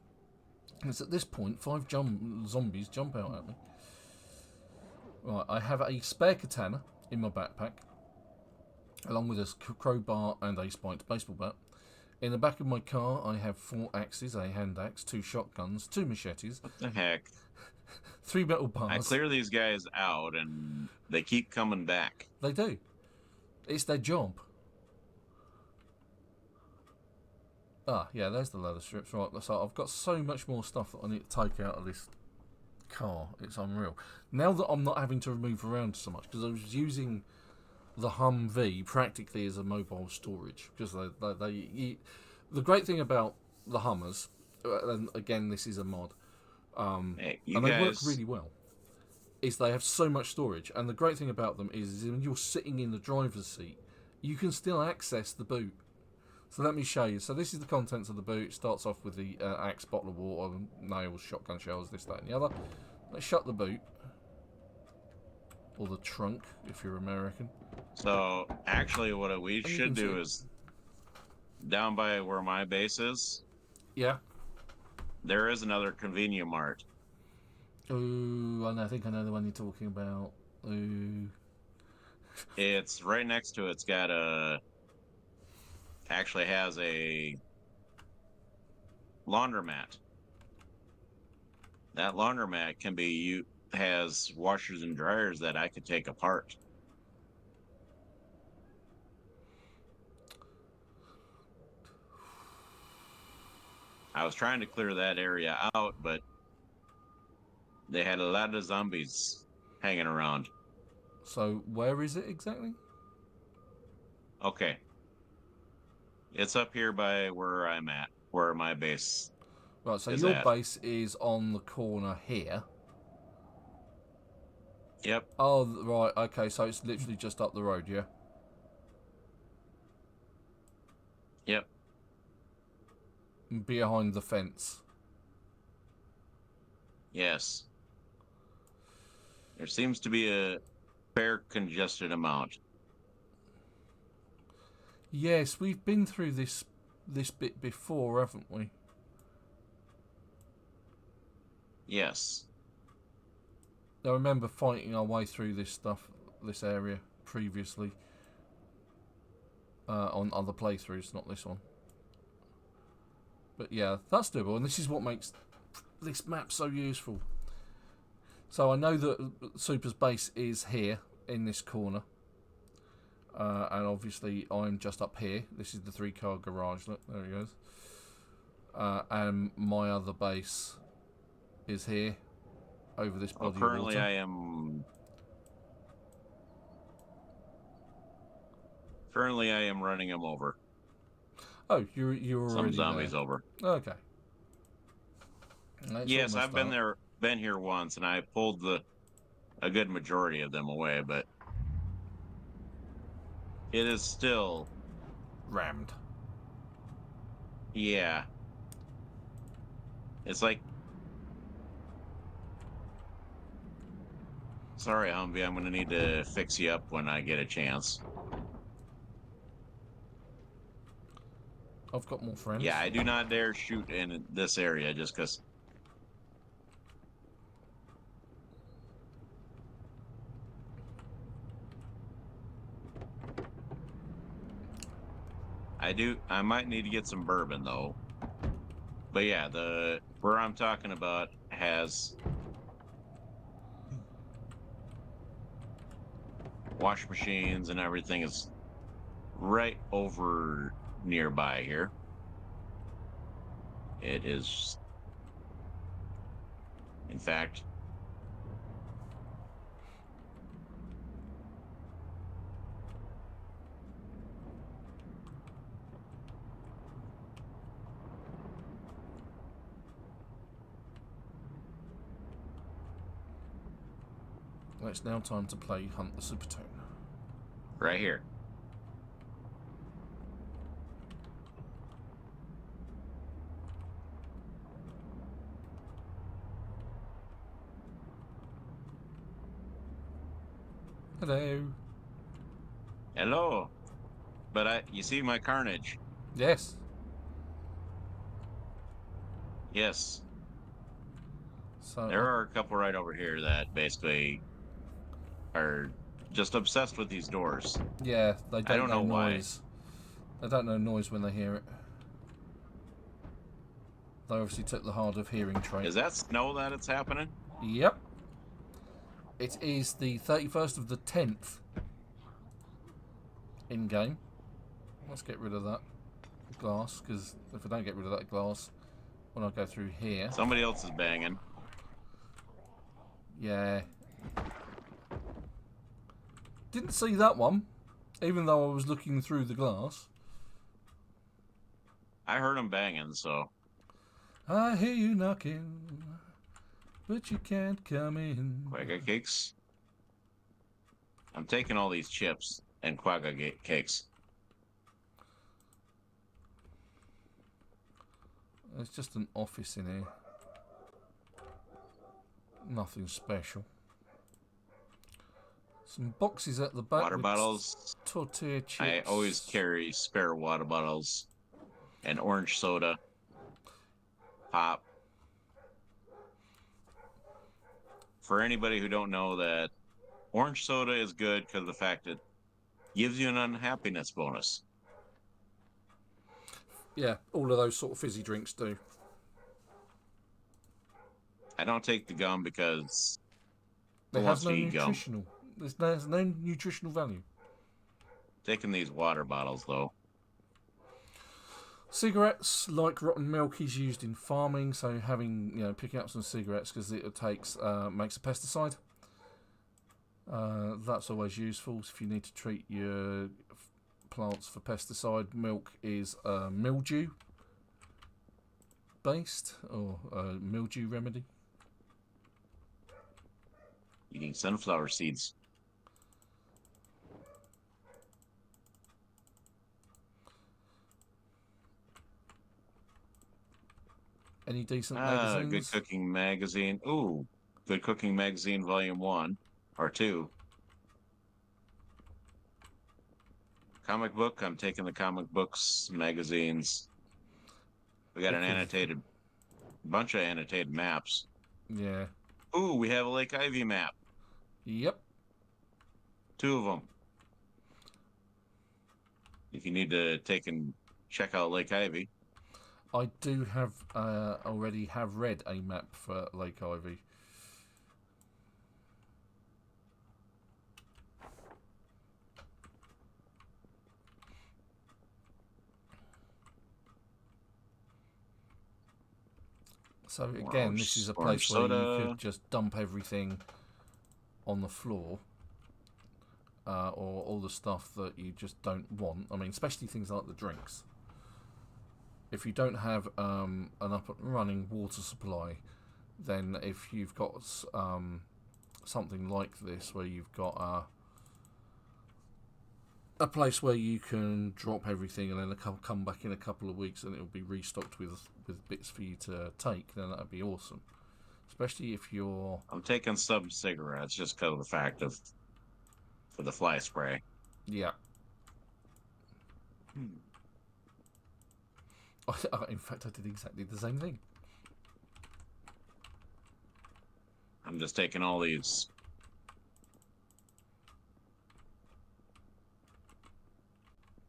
And it's at this point 5 zombies jump out at me. Right, I have a spare katana in my backpack, along with a crowbar and a spiked baseball bat. In the back of my car, I have 4 axes, a hand axe, 2 shotguns, 2 machetes. What the heck? 3 metal bars. I clear these guys out, and they keep coming back. They do. It's their job. Ah, yeah, there's the leather strips. Right, so I've got so much more stuff that I need to take out of this car. It's unreal. Now that I'm not having to move around so much, because I was using the Humvee practically as a mobile storage, because the great thing about the Hummers, and again this is a mod, and they work really well, is they have so much storage. And the great thing about them is when you're sitting in the driver's seat, you can still access the boot. So let me show you. So this is the contents of the boot. It starts off with the axe, bottle of water, nails, shotgun shells, this, that and the other. Let's shut the boot, or the trunk if you're American. So actually what we should do is, down by where my base is, yeah, there is another convenience mart. Ooh, I think I know the one you're talking about. Ooh. It's right next to it. It's got actually has a laundromat. That laundromat can be has washers and dryers that I could take apart. I was trying to clear that area out, but they had a lot of zombies hanging around. So where is it exactly? Okay. It's up here by where I'm at, where my base Right, so your base is on the corner here. Yep. Oh, right. Okay, so it's literally just up the road, yeah? Yep. Behind the fence. Yes. There seems to be a fair congested amount. Yes, we've been through this bit before, haven't we? Yes. I remember fighting our way through this area previously on other playthroughs, not this one. But yeah, that's doable, and this is what makes this map so useful. So I know that Super's base is here in this corner, and obviously I'm just up here. This is the 3-car garage. Look, there he goes. And my other base is here, over this body of water. Currently I am running him over. Oh, you're already some zombies there. over. Okay. Yes, I've been here once, and I pulled a good majority of them away, but it is still rammed. Yeah. It's like, sorry, Humvee, I'm gonna need to fix you up when I get a chance. I've got more friends. Yeah, I do not dare shoot in this area just because. I might need to get some bourbon though. But yeah, where I'm talking about has wash machines and everything is right over nearby here. It is, in fact, well, it's now time to play Hunt the Supertone. right here. Hello. Hello. But you see my carnage? Yes. Yes. So there are a couple right over here that basically are just obsessed with these doors. Yeah, they don't know noise. They don't know noise when they hear it. They obviously took the hard of hearing trait. Is that snow that it's happening? Yep. It is the 31st of the 10th in game. Let's get rid of that glass, because if I don't get rid of that glass when I go through here. Somebody else is banging. Yeah. Didn't see that one, even though I was looking through the glass. I heard him banging, so. I hear you knocking, but you can't come in. Quagga cakes. I'm taking all these chips and quagga cakes. There's just an office in here. Nothing special. Some boxes at the back. Water bottles. Tortilla chips. I always carry spare water bottles and orange soda. Pop. For anybody who don't know that, orange soda is good because of the fact it gives you an unhappiness bonus. Yeah, all of those sort of fizzy drinks do. I don't take the gum because it has no nutritional. There's no nutritional value. Taking these water bottles though. Cigarettes, like rotten milk, is used in farming. So picking up some cigarettes because it makes a pesticide. That's always useful if you need to treat your plants for pesticide. Milk is mildew based or mildew remedy. Eating sunflower seeds. Any decent magazines? Good Cooking Magazine. Ooh, Good Cooking Magazine Volume 1 or 2. Comic book. I'm taking the comic books, magazines. We got an annotated, bunch of annotated maps. Yeah. Ooh, we have a Lake Ivy map. Yep. 2 of them. If you need to take and check out Lake Ivy. I do have already have read a map for Lake Ivy. So again, this is a place where you could just dump everything on the floor, or all the stuff that you just don't want. I mean, especially things like the drinks. If you don't have an up and running water supply, then if you've got something like this, where you've got a place where you can drop everything and then come back in a couple of weeks and it'll be restocked with bits for you to take, then that'd be awesome. Especially if you're... I'm taking some cigarettes just because of the fact of for the fly spray. Yeah. In fact, I did exactly the same thing. I'm just taking all these.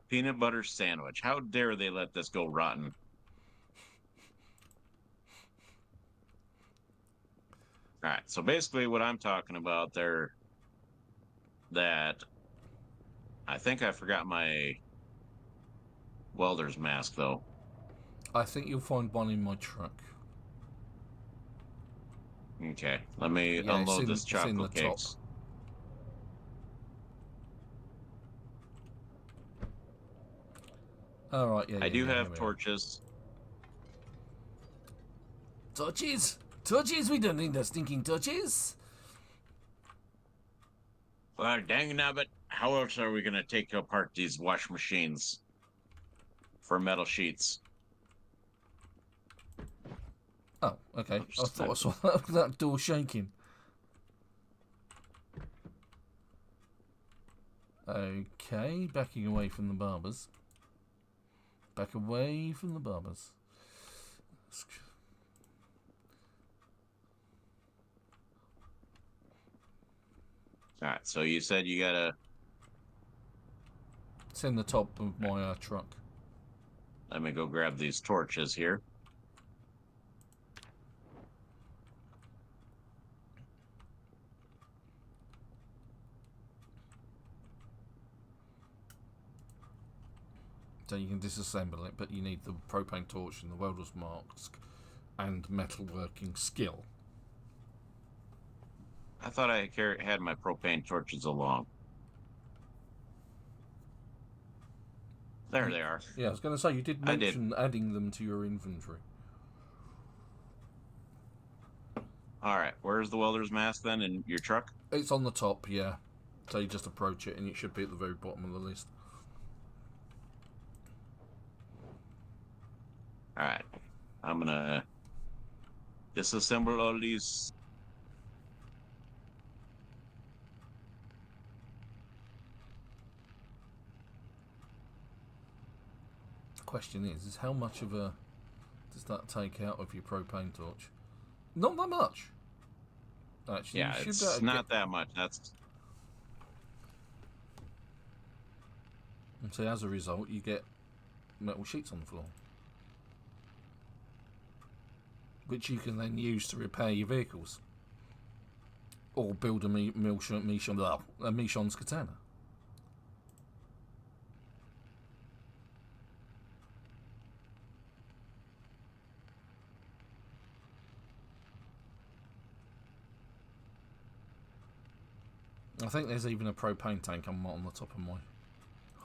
Peanut butter sandwich. How dare they let this go rotten? All right, so basically what I'm talking about there, that I think I forgot my welder's mask, though. I think you'll find one in my truck. Okay, let me unload this chocolate cakes. All right, yeah. I do have torches. Torches? Torches? We don't need the stinking torches. Well, dang nabbit, how else are we going to take apart these wash machines for metal sheets? Oh, okay. I thought I saw that door shaking. Okay, backing away from the barbers. Back away from the barbers. Alright, so you said you gotta... It's in the top of my truck. Let me go grab these torches here. So you can disassemble it, but you need the propane torch and the welder's mask and metalworking skill. I thought I had my propane torches along. There they are. Yeah, I was going to say, you did mention adding them to your inventory. Alright, where's the welder's mask then in your truck? It's on the top, yeah. So you just approach it and it should be at the very bottom of the list. Alright, I'm gonna disassemble all these. The question is how much of a does that take out of your propane torch? Not that much. Actually, yeah, it's not that much. That's... And so as a result, you get metal sheets on the floor, which you can then use to repair your vehicles or build a Michon's katana. I think there's even a propane tank on the top of my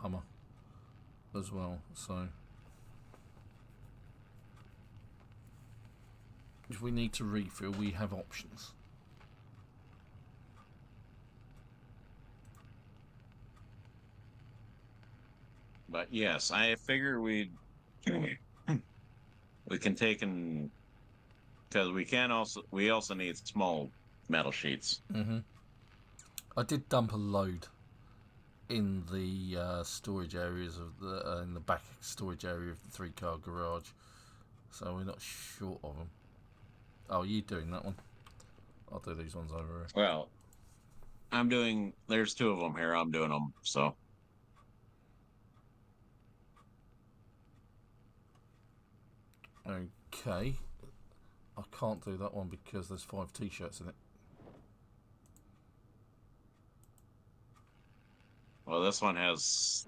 Hummer as well, so if we need to refill, we have options. But yes, I figure we can take and because we also need small metal sheets. Mm-hmm. I did dump a load in the storage areas of the in the back storage area of the 3-car garage, so we're not short of them. Oh, you doing that one? I'll do these ones over here. Well, there's 2 of them here. I'm doing them, so. Okay. I can't do that one because there's 5 t-shirts in it. Well, this one has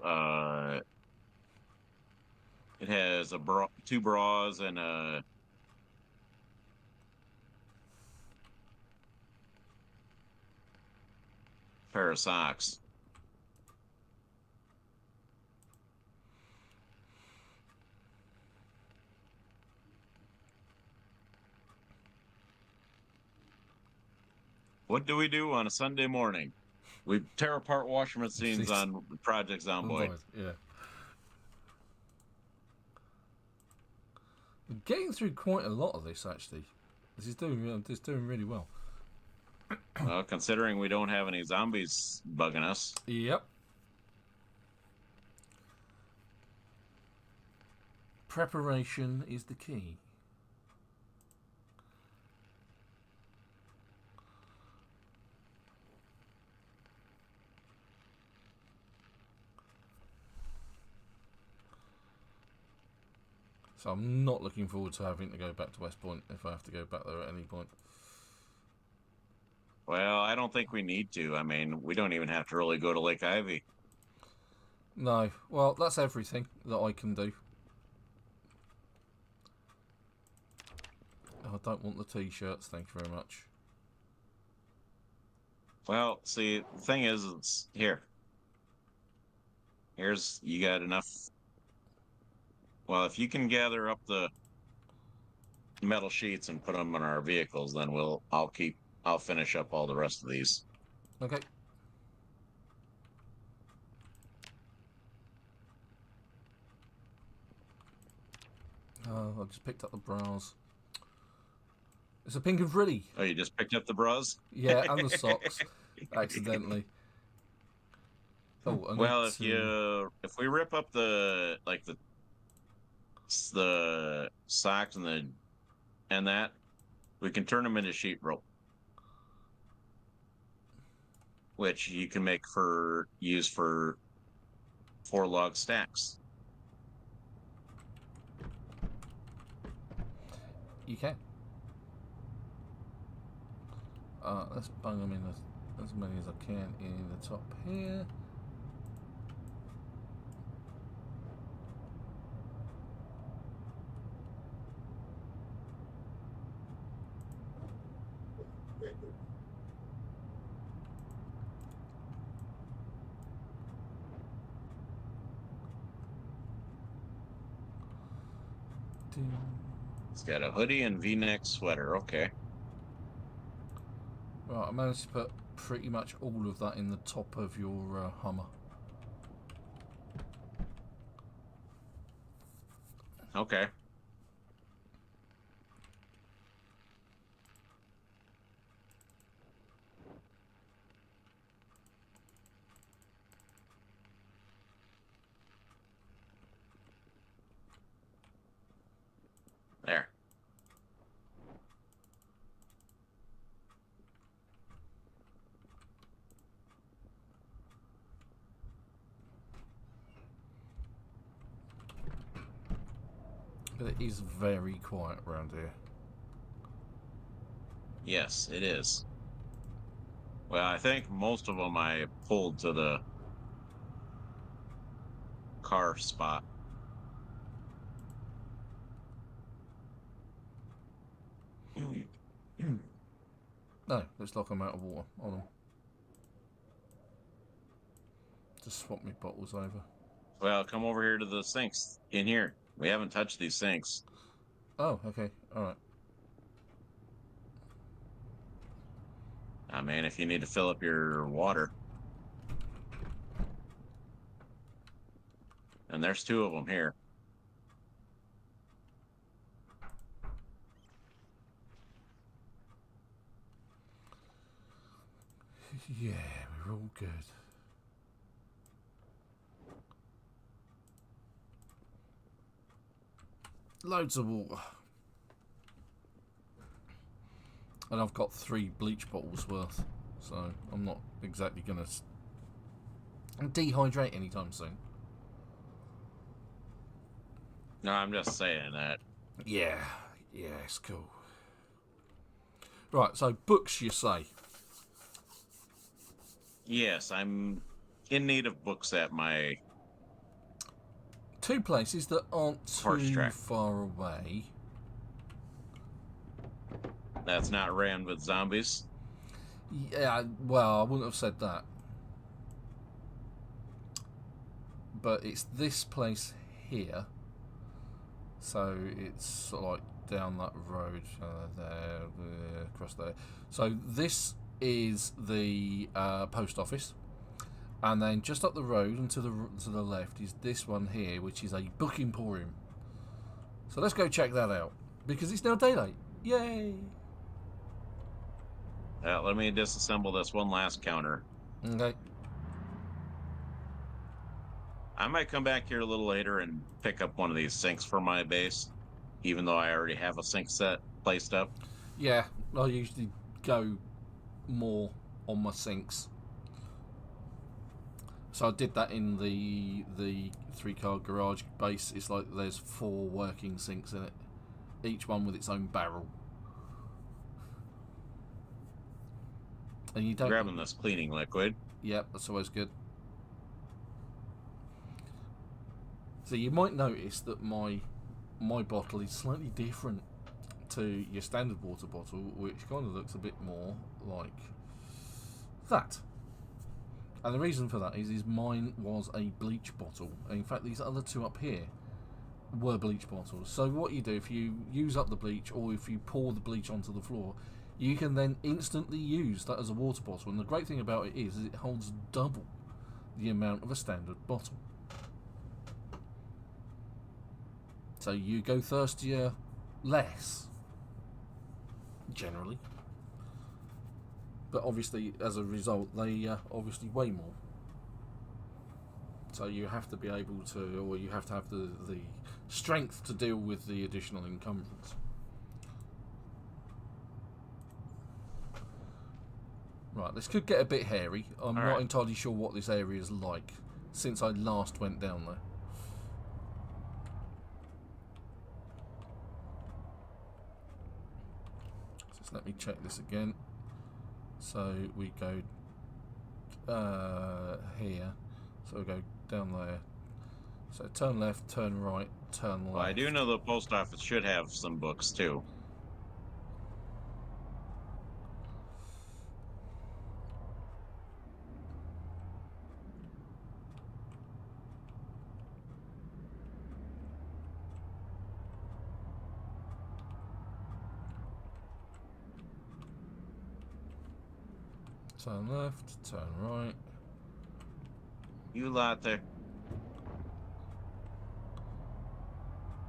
it has 2 bras and a pair of socks. What do we do on a Sunday morning? We tear apart washing machines on Project Zomboid. Yeah. We're getting through quite a lot of this, actually. This is doing really well. Well, considering we don't have any zombies bugging us. Yep. Preparation is the key. So I'm not looking forward to having to go back to West Point if I have to go back there at any point. Well, I don't think we need to. I mean, we don't even have to really go to Lake Ivy. No. Well, that's everything that I can do. Oh, I don't want the t-shirts, thank you very much. Well, see, the thing is, it's here. You got enough. Well, if you can gather up the metal sheets and put them in our vehicles, then I'll finish up all the rest of these. Okay. I just picked up the bras. It's a pink and pretty. Oh, you just picked up the bras? Yeah, and the socks, accidentally. Oh, well, if we rip up the socks and that, we can turn them into sheet rope, which you can use for 4 log stacks. You can. Let's bung them in as many as I can in the top here. It's got a hoodie and V-neck sweater. Okay. Right, I managed to put pretty much all of that in the top of your Hummer. Okay. There. But it is very quiet around here. Yes, it is. Well, I think most of them I pulled to the car spot. No, looks like I'm out of water. Hold on. Just swap my bottles over. Well, come over here to the sinks in here. We haven't touched these sinks. Oh, okay. Alright. I mean, if you need to fill up your water. And there's 2 of them here. Yeah, we're all good. Loads of water. And I've got 3 bleach bottles worth, so I'm not exactly going to dehydrate anytime soon. No, I'm just saying that. Yeah, it's cool. Right, so books, you say? Yes, I'm in need of books at my 2 places that aren't too far away. That's not ran with zombies? Yeah, well, I wouldn't have said that. But it's this place here. So it's sort of like down that road there, across there. So this is the post office, and then just up the road and to the left is this one here, which is a book emporium. So let's go check that out because it's now daylight. Yay! Let me disassemble this one last counter. Okay. I might come back here a little later and pick up one of these sinks for my base, even though I already have a sink set placed up. Yeah, I usually go more on my sinks. So I did that in the 3-car garage base. It's like there's 4 working sinks in it, each one with its own barrel. And you don't grabbing this cleaning liquid. Yep, that's always good. So you might notice that my bottle is slightly different to your standard water bottle, which kind of looks a bit more like that. And the reason for that is mine was a bleach bottle. And in fact, these other 2 up here were bleach bottles. So what you do, if you use up the bleach or if you pour the bleach onto the floor, you can then instantly use that as a water bottle. And the great thing about it is it holds double the amount of a standard bottle. So you go thirstier less, generally. But obviously, as a result, they obviously weigh more. So you have to be able to, or you have to have the strength to deal with the additional encumbrance. Right, this could get a bit hairy. I'm not entirely sure what this area is like since I last went down there. So let me check this again. So we go here. So we go down there. So turn left, turn right, turn left. Well, I do know the post office should have some books too. Turn left, turn right. You lot there.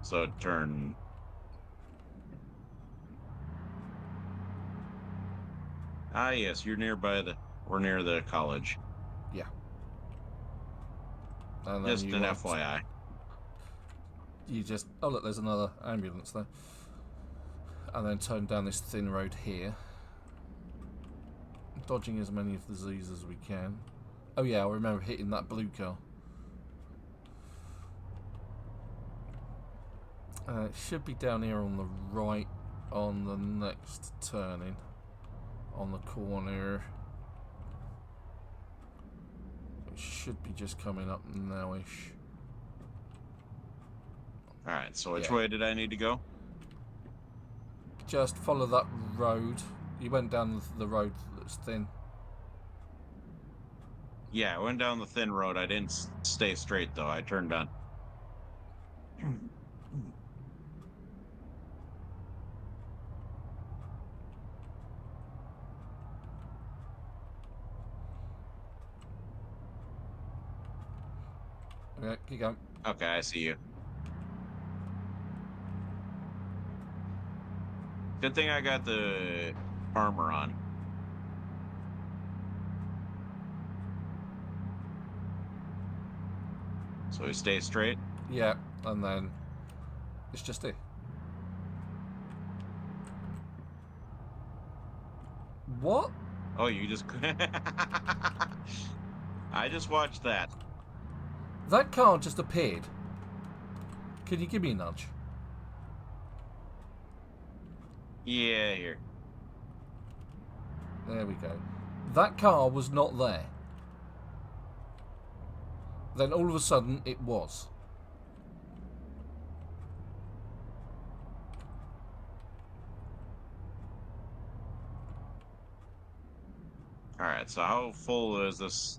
So turn. Ah, yes, you're nearby we're near the college. Yeah. And just an FYI. You just, oh look, there's another ambulance there. And then turn down this thin road here. Dodging as many of the Z's as we can. Oh yeah, I remember hitting that blue car. It should be down here on the right on the next turning. On the corner. It should be just coming up now-ish. Alright, so which way did I need to go? Just follow that road. You went down the road that's thin. Yeah, I went down the thin road. I didn't stay straight, though. I turned on. Okay, keep going. Okay, I see you. Good thing I got the armor on. So we stay straight? Yeah, and then it's just here. What? Oh, you just... I just watched that. That car just appeared. Can you give me a nudge? Yeah, here. There we go. That car was not there. Then all of a sudden, it was. All right, so how full is this?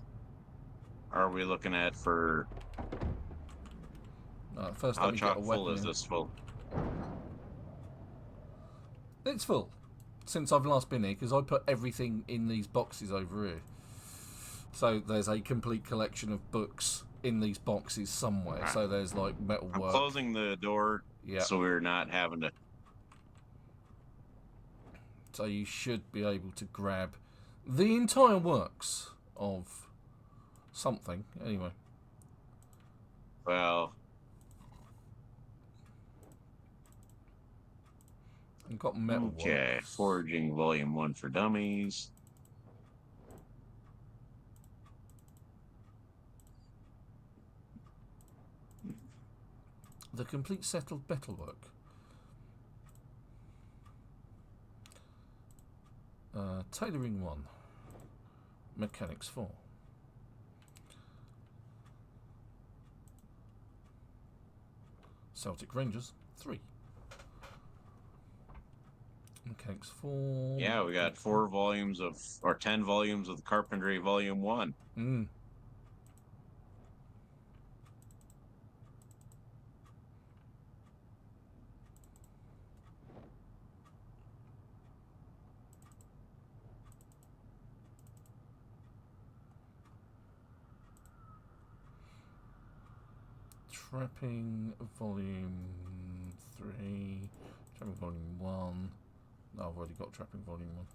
Are we looking at for... First, how let me get a chock full weapon is in. this full? It's full. Since I've last been here, because I put everything in these boxes over here. So there's a complete collection of books in these boxes somewhere. Right. So there's like metal I'm work. closing the door so we're not having to... So you should be able to grab the entire works of something. Anyway. Well... I've got metal Okay, works. Forging Volume 1 for Dummies. The complete settled metalwork. Tailoring 1. Mechanics 4. Celtic Rangers 3. Mechanics 4. Yeah, we got 4 volumes of, or 10 volumes of the Carpentry Volume 1. Trapping Volume 3. Trapping Volume 1. No, I've already got Trapping Volume 1.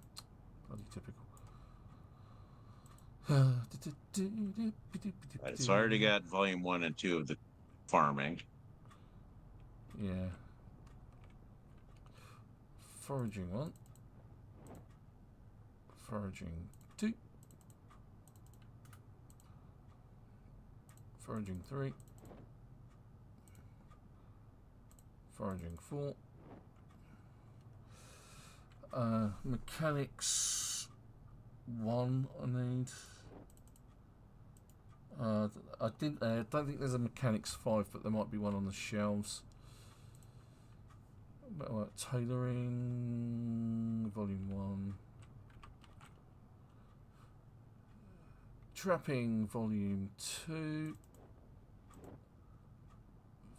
Bloody typical. Right, so I already got Volume 1 and 2 of the farming. Yeah. Foraging 1. Foraging 2. Foraging 3. Foraging 4. Mechanics 1 I need. I don't think there's a mechanics 5, but there might be one on the shelves. Tailoring Volume 1. Trapping Volume 2.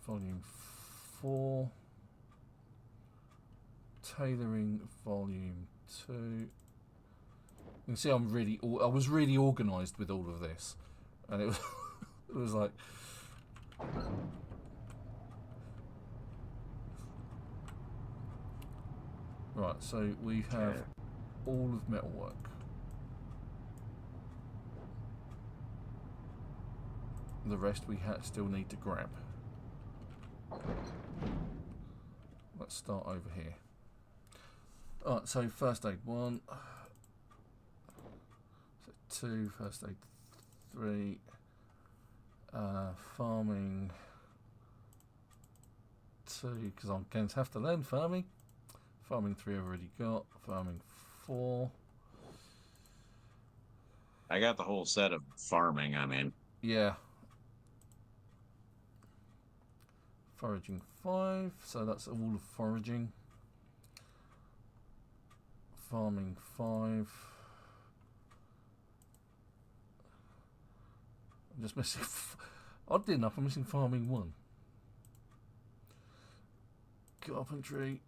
Volume 4. Tailoring Volume 2. You can see I was really organised with all of this, and it was it was like right. So we have all of metalwork. The rest we still need to grab. Let's start over here. Alright, so first aid 1. So 2, first aid 3. Farming 2, because I'm going to have to learn farming. Farming 3 I've already got. Farming 4. I got the whole set of farming, I mean. Yeah. Foraging 5, so that's all of foraging. Farming 5. I'm just missing. Oddly enough, I'm missing farming 1. Carpentry.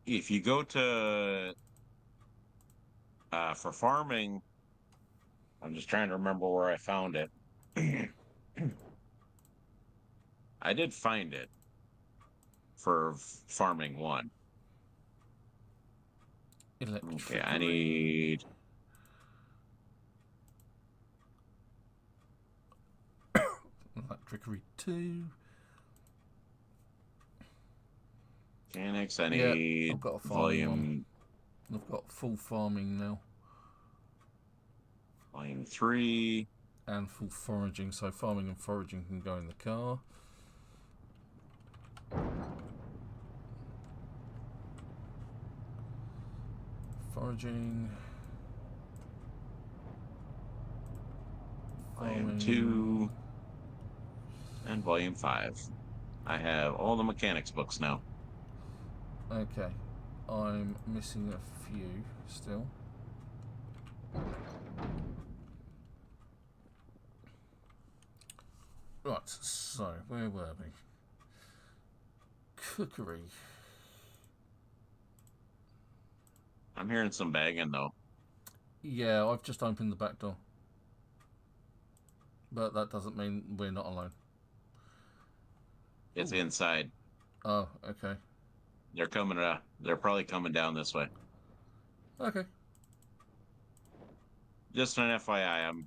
If you go to for farming, I'm just trying to remember where I found it. I did find it for farming 1. Okay, I need... Electricity 2. Mechanics, I need I've got a volume... I've got full farming now. Volume 3. And full foraging, so farming and foraging can go in the car. Foraging. Volume 2. And volume 5. I have all the mechanics books now. Okay. I'm missing a few still. Right, so where were we? Cookery. I'm hearing some banging though. Yeah, I've just opened the back door. But that doesn't mean we're not alone. It's inside. Oh, okay. They're coming. They're probably coming down this way. Okay. Just an FYI,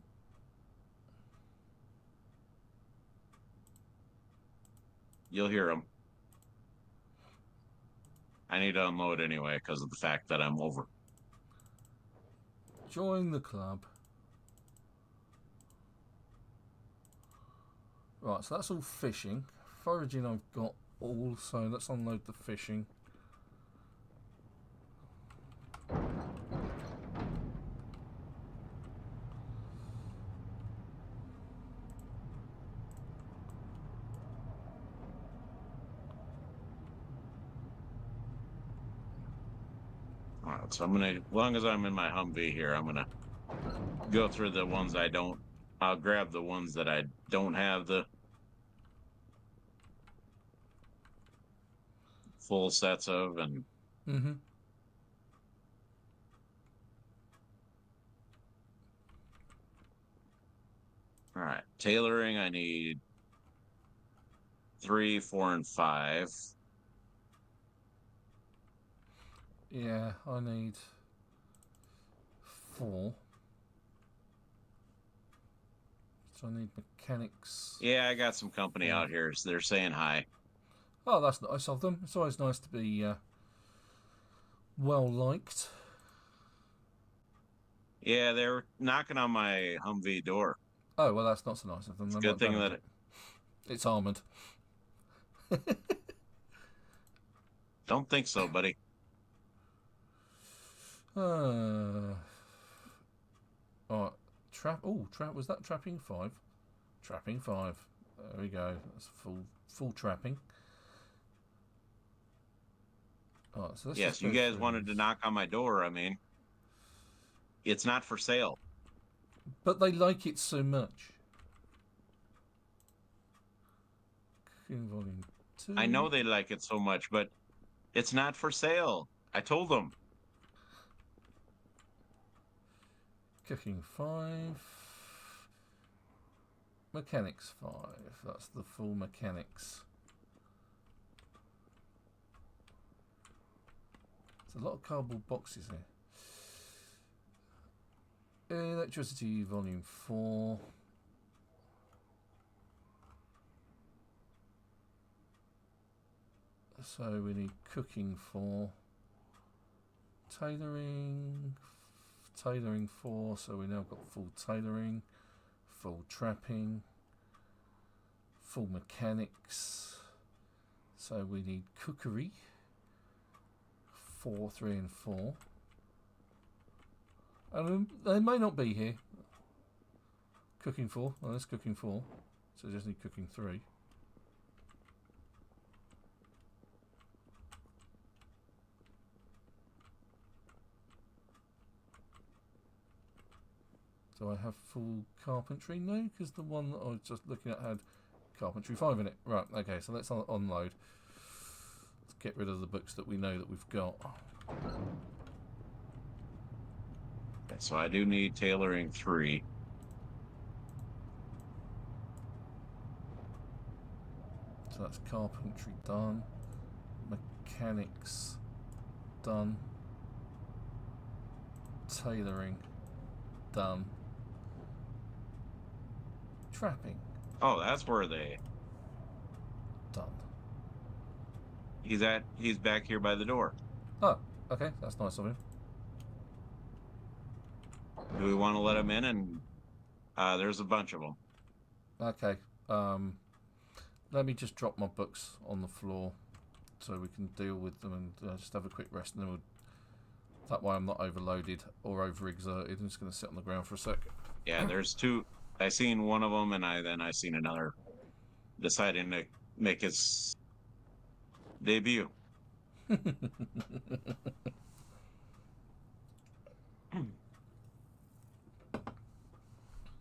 You'll hear them. I need to unload anyway because of the fact that I'm over. Join the club. Right, so that's all fishing. Foraging I've got all, so let's unload the fishing. Alright, so I'm gonna, as long as I'm in my Humvee here, I'm gonna go through the ones I don't. I'll grab the ones that I don't have the full sets of, and all right, tailoring. I need 3, 4, and 5. Yeah, I need 4. So I need mechanics. Yeah, I got some company out here. So they're saying hi. Oh, that's nice of them. It's always nice to be well liked. Yeah, they're knocking on my Humvee door. Oh, well, that's not so nice of them. It's a good thing that it's armoured. Don't think so, buddy. Alright. Trap. Oh, trap. Was that trapping 5? Trapping 5. There we go. That's full trapping. Alright, so yes, you guys wanted to knock on my door. I mean, it's not for sale. But they like it so much. Cooking volume 2. I know they like it so much, but it's not for sale. I told them. Cooking 5. Mechanics 5. That's the full mechanics. There's a lot of cardboard boxes here. Electricity volume 4. So we need cooking 4. Tailoring 4, so we now got full tailoring, full trapping, full mechanics. So we need cookery 4, 3, and 4. And they may not be here. Cooking 4. Well, that's cooking 4. So just need cooking 3. Do I have full carpentry? No, because the one that I was just looking at had carpentry 5 in it. Right, okay, so let's unload. Let's get rid of the books that we know that we've got. So I do need tailoring 3. So that's carpentry done. Mechanics done. Tailoring done. Trapping Oh, that's where they... done. He's back here by the door. Oh, okay, that's nice of him. Do we want to let him in? And there's a bunch of them. Okay. Let me just drop my books on the floor so we can deal with them and just have a quick rest, and then that way I'm not overloaded or overexerted. I'm just going to sit on the ground for a sec. Yeah, there's two. I seen one of them, and I seen another deciding to make his debut.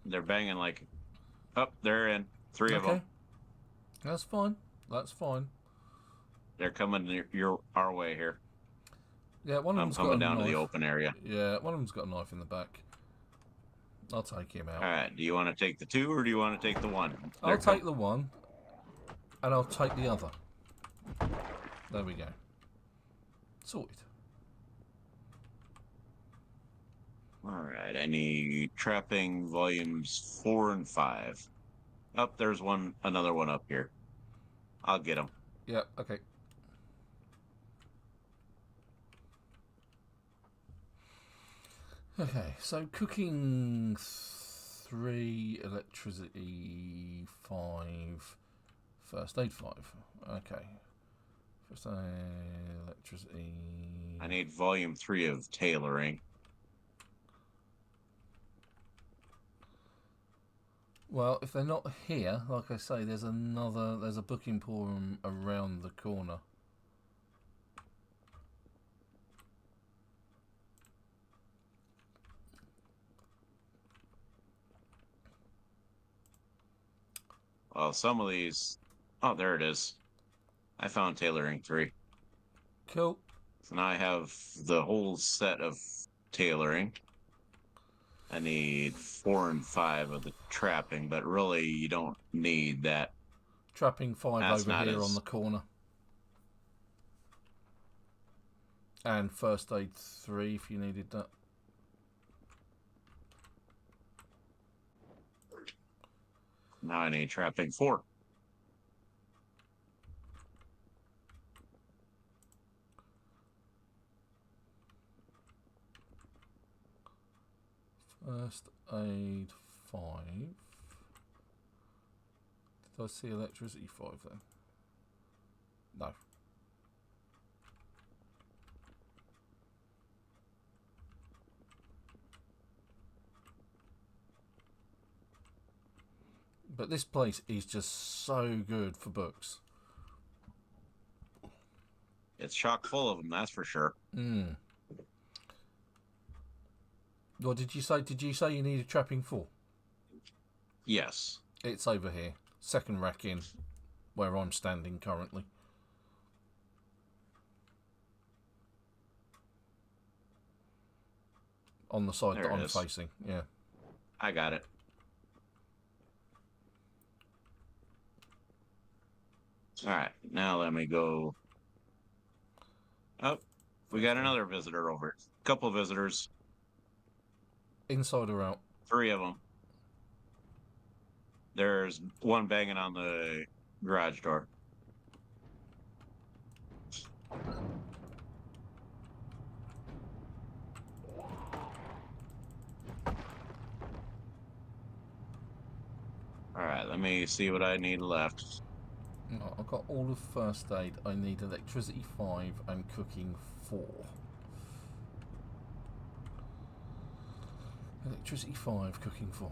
They're banging like, oh, they're in. Three of them. That's fine. That's fine. They're coming our way here. Yeah, one of them's got a knife. I'm coming down to the open area. Yeah, one of them's got a knife in the back. I'll take him out. All right. Do you want to take the two or do you want to take the one? I'll take the one, and I'll take the other. There we go. Sorted. All right. I need trapping volumes 4 and 5. Oh, there's another one up here. I'll get him. Yeah. Okay. Okay, so cooking 3, electricity 5, first aid 5. Okay. First aid, electricity. I need volume 3 of tailoring. Well, if they're not here, like I say, there's a book emporium around the corner. Well, some of these... Oh, there it is. I found tailoring 3. Cool. So now I have the whole set of tailoring. I need 4 and 5 of the trapping, but really you don't need that. Trapping 5 over here on the corner. And first aid 3 if you needed that. Now I need trapping 4. First aid 5. Did I see electricity 5 then? No. But this place is just so good for books. It's chock full of them, that's for sure. Mm. What did you say? Did you say you needed trapping 4? Yes. It's over here. Second rack in, where I'm standing currently. On the side that I'm facing, yeah. I got it. Alright, now let me go. Oh, we got another visitor over. Couple visitors. Inside or out? 3 of them. There's one banging on the garage door. Alright, let me see what I need left. I've got all of first aid. I need electricity 5 and cooking 4. Electricity 5, cooking 4.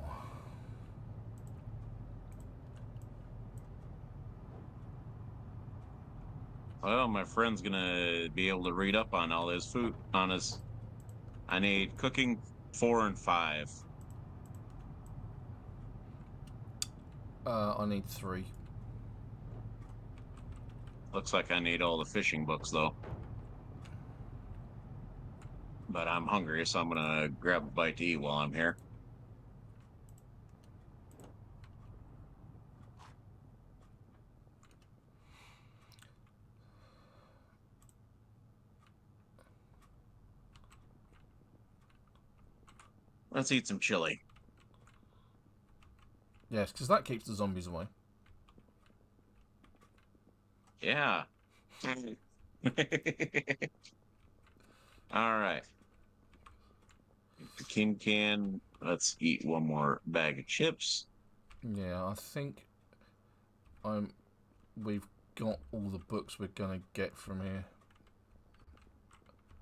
Well, my friend's gonna be able to read up on all his food. I need cooking 4 and 5. I need 3. Looks like I need all the fishing books, though. But I'm hungry, so I'm gonna grab a bite to eat while I'm here. Let's eat some chili. Yes, because that keeps the zombies away. Yeah. All right. The tin can. Let's eat one more bag of chips. Yeah, I think we've got all the books we're gonna get from here.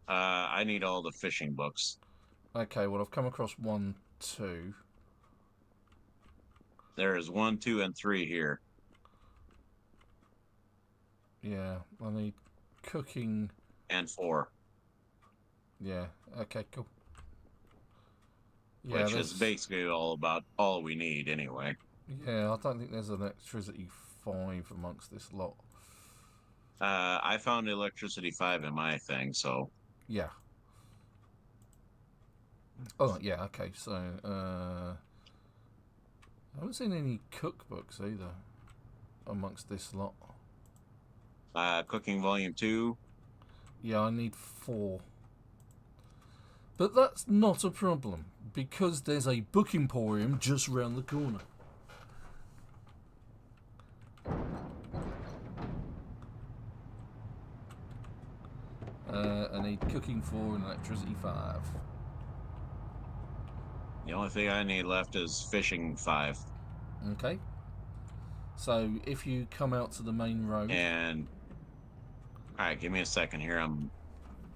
I need all the fishing books. Okay, well I've come across 1, 2. There is 1, 2, and 3 here. Yeah, I need cooking. And 4. Yeah, okay, cool. Yeah, Which is basically all we need anyway. Yeah, I don't think there's an electricity 5 amongst this lot. I found electricity 5 in my thing, so... Yeah. Oh, yeah, okay, so, I haven't seen any cookbooks either amongst this lot. Cooking Volume 2. Yeah, I need 4. But that's not a problem, because there's a book emporium just round the corner. I need cooking 4 and electricity 5. The only thing I need left is fishing 5. Okay. So if you come out to the main road... And... Alright, give me a second here. I'm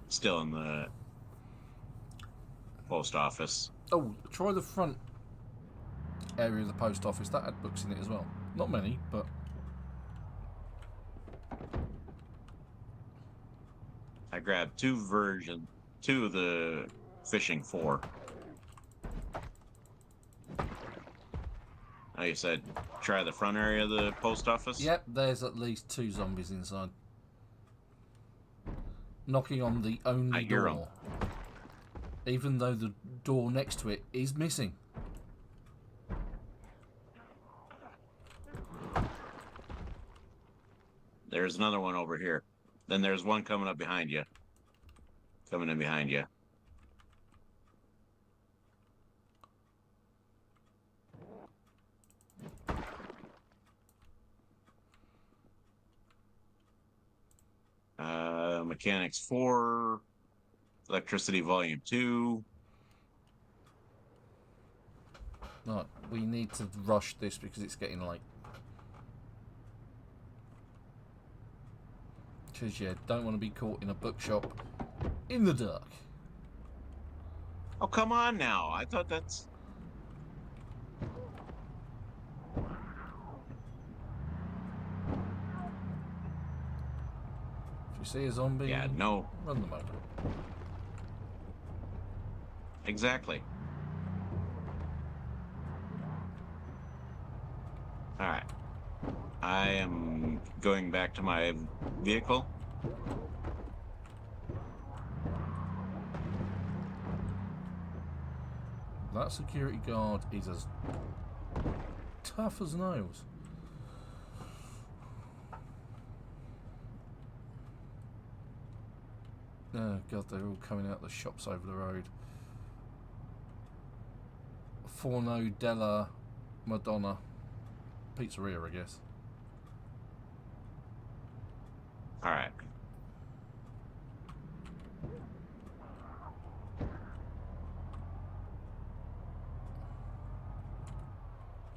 still in the post office. Oh, try the front area of the post office. That had books in it as well. Not many, but... I grabbed 2 of the fishing 4. Oh, you said try the front area of the post office? Yep, there's at least 2 zombies inside. Knocking on the only door. Even though the door next to it is missing. There's another one over here. Then there's one coming up behind you. Coming in behind you. Mechanics 4. Electricity Volume 2. Right, we need to rush this because it's getting late. Because, yeah, don't want to be caught in a bookshop in the dark. Oh, come on now. I thought that's... If you see a zombie, yeah, no. Run them over. Exactly. Alright. I am going back to my vehicle. That security guard is as tough as nails. Oh god, they're all coming out the shops over the road. Forno della Madonna Pizzeria, I guess. Alright.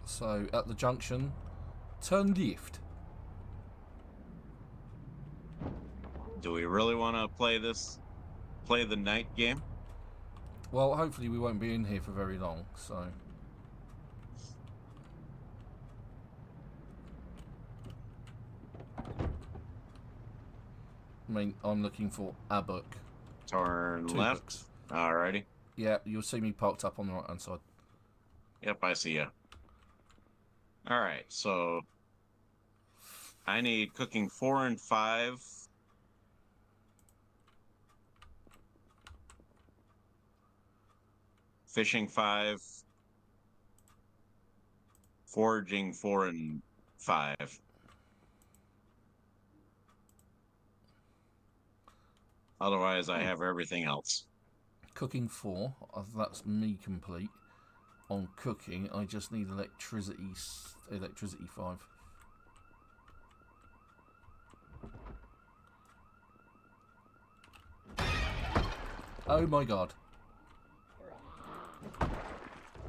So, at the junction, turn left. Do we really want to play the night game? Well, hopefully we won't be in here for very long, so... I mean, I'm looking for a book. Turn 2 left. books. Alrighty. Yeah, you'll see me parked up on the right-hand side. Yep, I see ya. Alright, so... I need cooking 4 and 5. Fishing 5. Foraging 4 and 5. Otherwise, I have everything else. Cooking 4. That's me complete. On cooking, I just need electricity 5. Oh my god.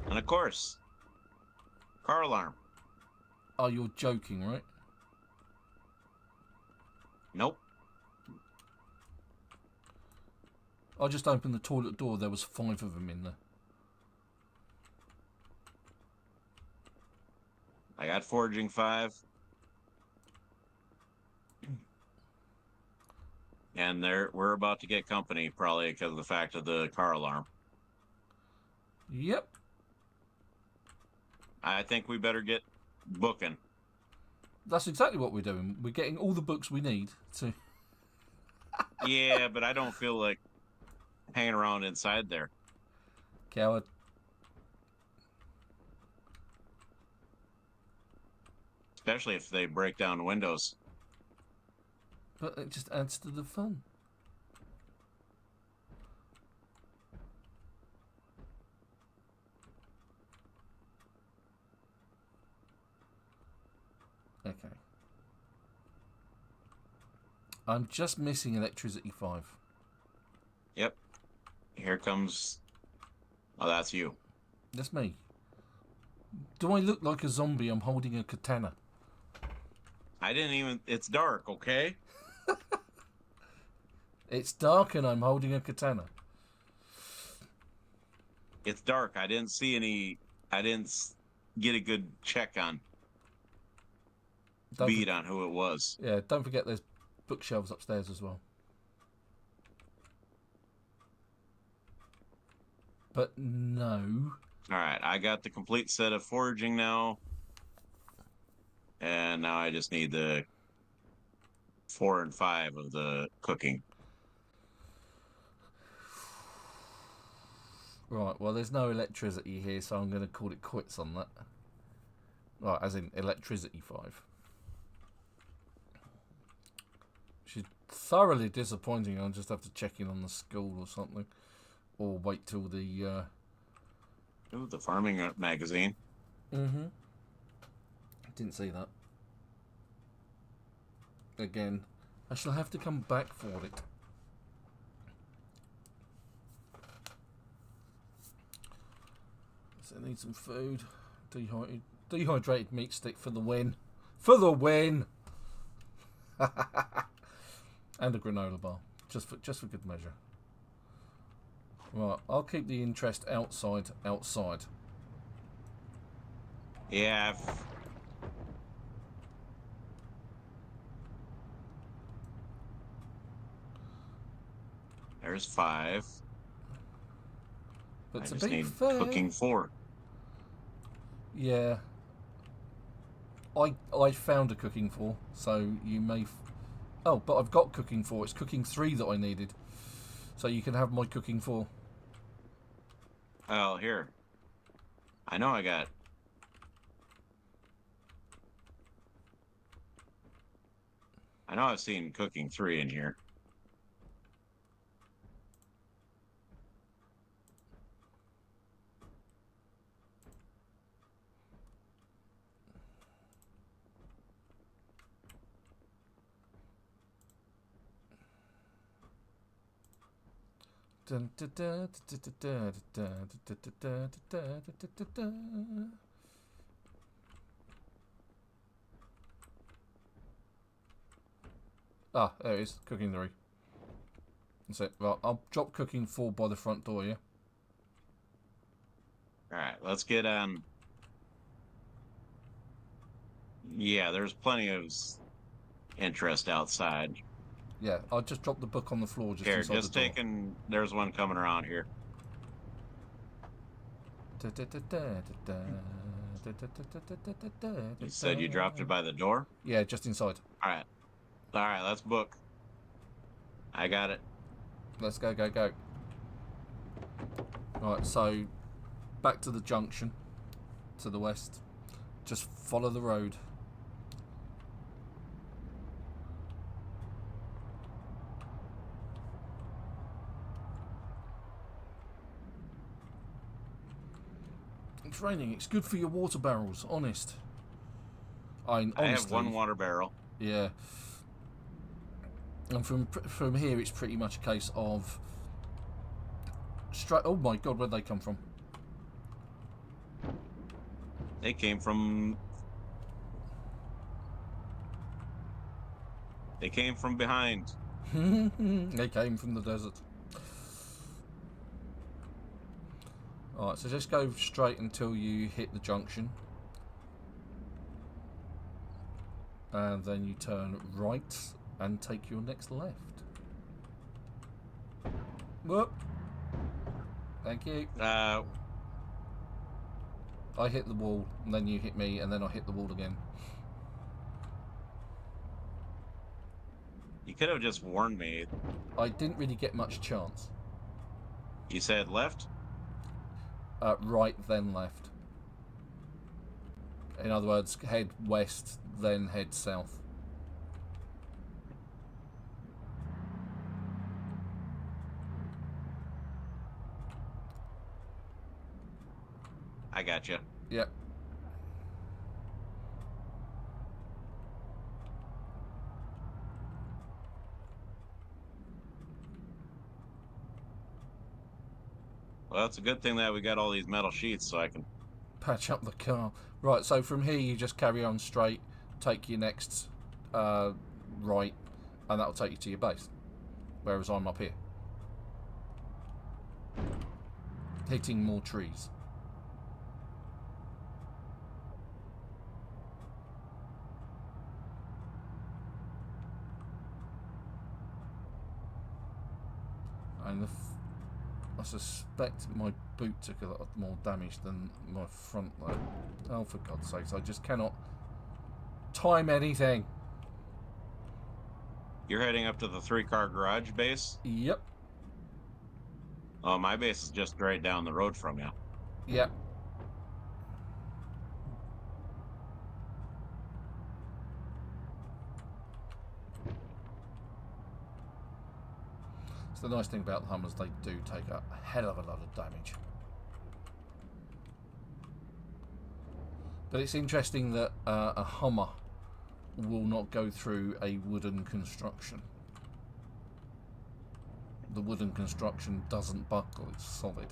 And of course, car alarm. Oh, you're joking, right? Nope. I just opened the toilet door. There was 5 of them in there. I got foraging 5. And we're about to get company, probably because of the fact of the car alarm. Yep. I think we better get booking. That's exactly what we're doing. We're getting all the books we need to... Yeah, but I don't feel like hanging around inside there. Coward. Especially if they break down windows. But it just adds to the fun. Okay. I'm just missing electricity 5. Yep. Here comes... Oh, that's you. That's me. Do I look like a zombie? I'm holding a katana. I didn't even... It's dark, okay? It's dark and I'm holding a katana. It's dark. I didn't see any... I didn't get a good check on... beat on who it was. Yeah, don't forget there's bookshelves upstairs as well. But no. Alright, I got the complete set of foraging now. And now I just need the 4 and 5 of the cooking. Right, well there's no electricity here, so I'm going to call it quits on that. Right, as in electricity 5. Which is thoroughly disappointing. I'll just have to check in on the school or something. Or wait till the... Ooh, the farming magazine. Mm-hmm. Didn't see that. Again, I shall have to come back for it. So I need some food. Dehydrated meat stick for the win. For the win! And a granola bar. Just for good measure. Right, I'll keep the interest outside. Yeah. There's 5. But I to just be need fair, cooking 4. Yeah. I found a cooking 4, so you may... Oh, but I've got cooking 4. It's cooking 3 that I needed. So you can have my cooking 4. Oh, here. I know I got... I know I've seen cooking 3 in here. Ah, there it is. Cooking 3. That's it. Well, I'll drop cooking 4 by the front door, yeah? Alright, let's get on... Yeah, there's plenty of interest outside. Yeah, I'll just drop the book on the floor just Here, inside just the door. taking... There's one coming around here. You said you dropped it by the door? Yeah, just inside. Alright. Alright, let's book. I got it. Let's go. Right, so back to the junction to the west. Just follow the road. keeps raining. It's good for your water barrels, honest. I have one water barrel. Yeah. And from here, it's pretty much a case of... Oh my god, where'd they come from? They came from... They came from behind. They came from the desert. Alright, so just go straight until you hit the junction. And then you turn right and take your next left. Whoop. Thank you. I hit the wall, and then you hit me, and then I hit the wall again. You could have just warned me. I didn't really get much chance. You said left? Right, then left. In other words, head west, then head south. I got you. Yep. Well, it's a good thing that we got all these metal sheets so I can... Patch up the car. Right, so from here you just carry on straight, take your next right, and that'll take you to your base. Whereas I'm up here. Hitting more trees. And I suspect my boot took a lot more damage than my front load. Oh, for God's sakes, I just cannot time anything. You're heading up to the 3-car garage base? Yep. Oh, my base is just right down the road from you. Yep. The nice thing about the Hummers, they do take a hell of a lot of damage. But it's interesting that a Hummer will not go through a wooden construction. The wooden construction doesn't buckle, it's solid.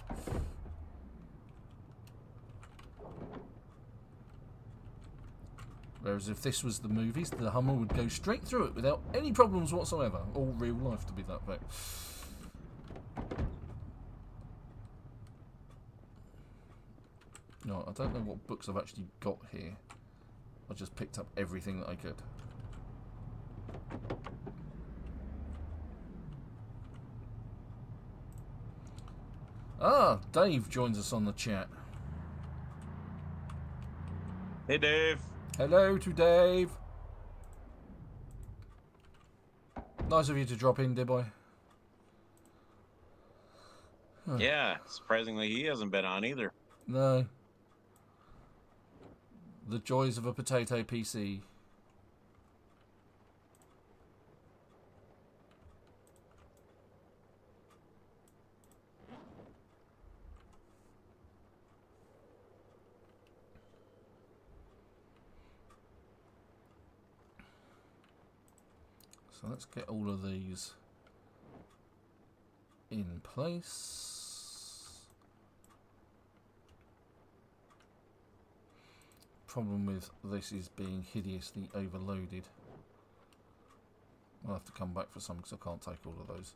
Whereas if this was the movies, the Hummer would go straight through it without any problems whatsoever. Or real life, to be that fact. No, I don't know what books I've actually got here. I just picked up everything that I could. Ah, Dave joins us on the chat. Hey, Dave. Hello to Dave. Nice of you to drop in, dear boy. Huh. Yeah, surprisingly he hasn't been on either. No. The joys of a potato PC. So let's get all of these in place. Problem with this is being hideously overloaded. I'll have to come back for some because I can't take all of those.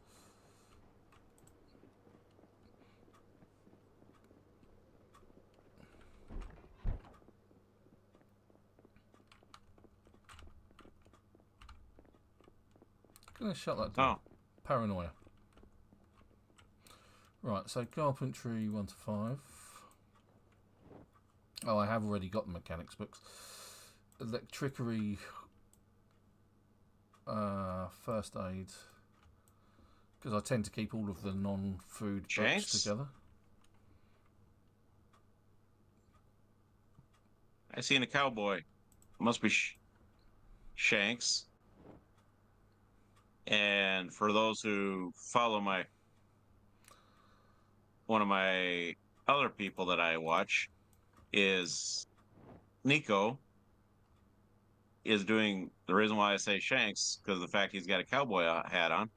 Gonna shut that down. Oh. Paranoia. Right, so carpentry 1 to 5. Oh, I have already got the mechanics books. Electricery, first aid, because I tend to keep all of the non-food books together. I seen a cowboy. Must be Shanks. And for those who follow one of my other people that I watch, is Nico is doing the reason why I say Shanks because the fact he's got a cowboy hat on.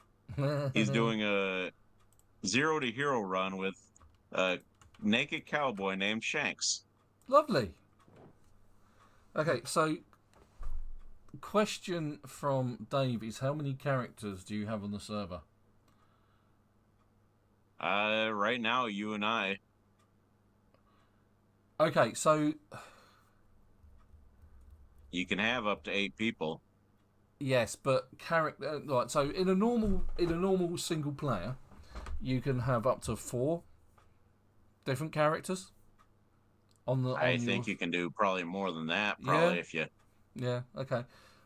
He's doing a 0 to hero run with a naked cowboy named Shanks. Lovely. Okay, so question from Dave is how many characters do you have on the server? Right now, you and I. Okay, so you can have up to 8 people. Yes, but character right. So in a normal single player, you can have up to 4 different characters. I think you can do probably more than that. Probably if you. Yeah. Okay.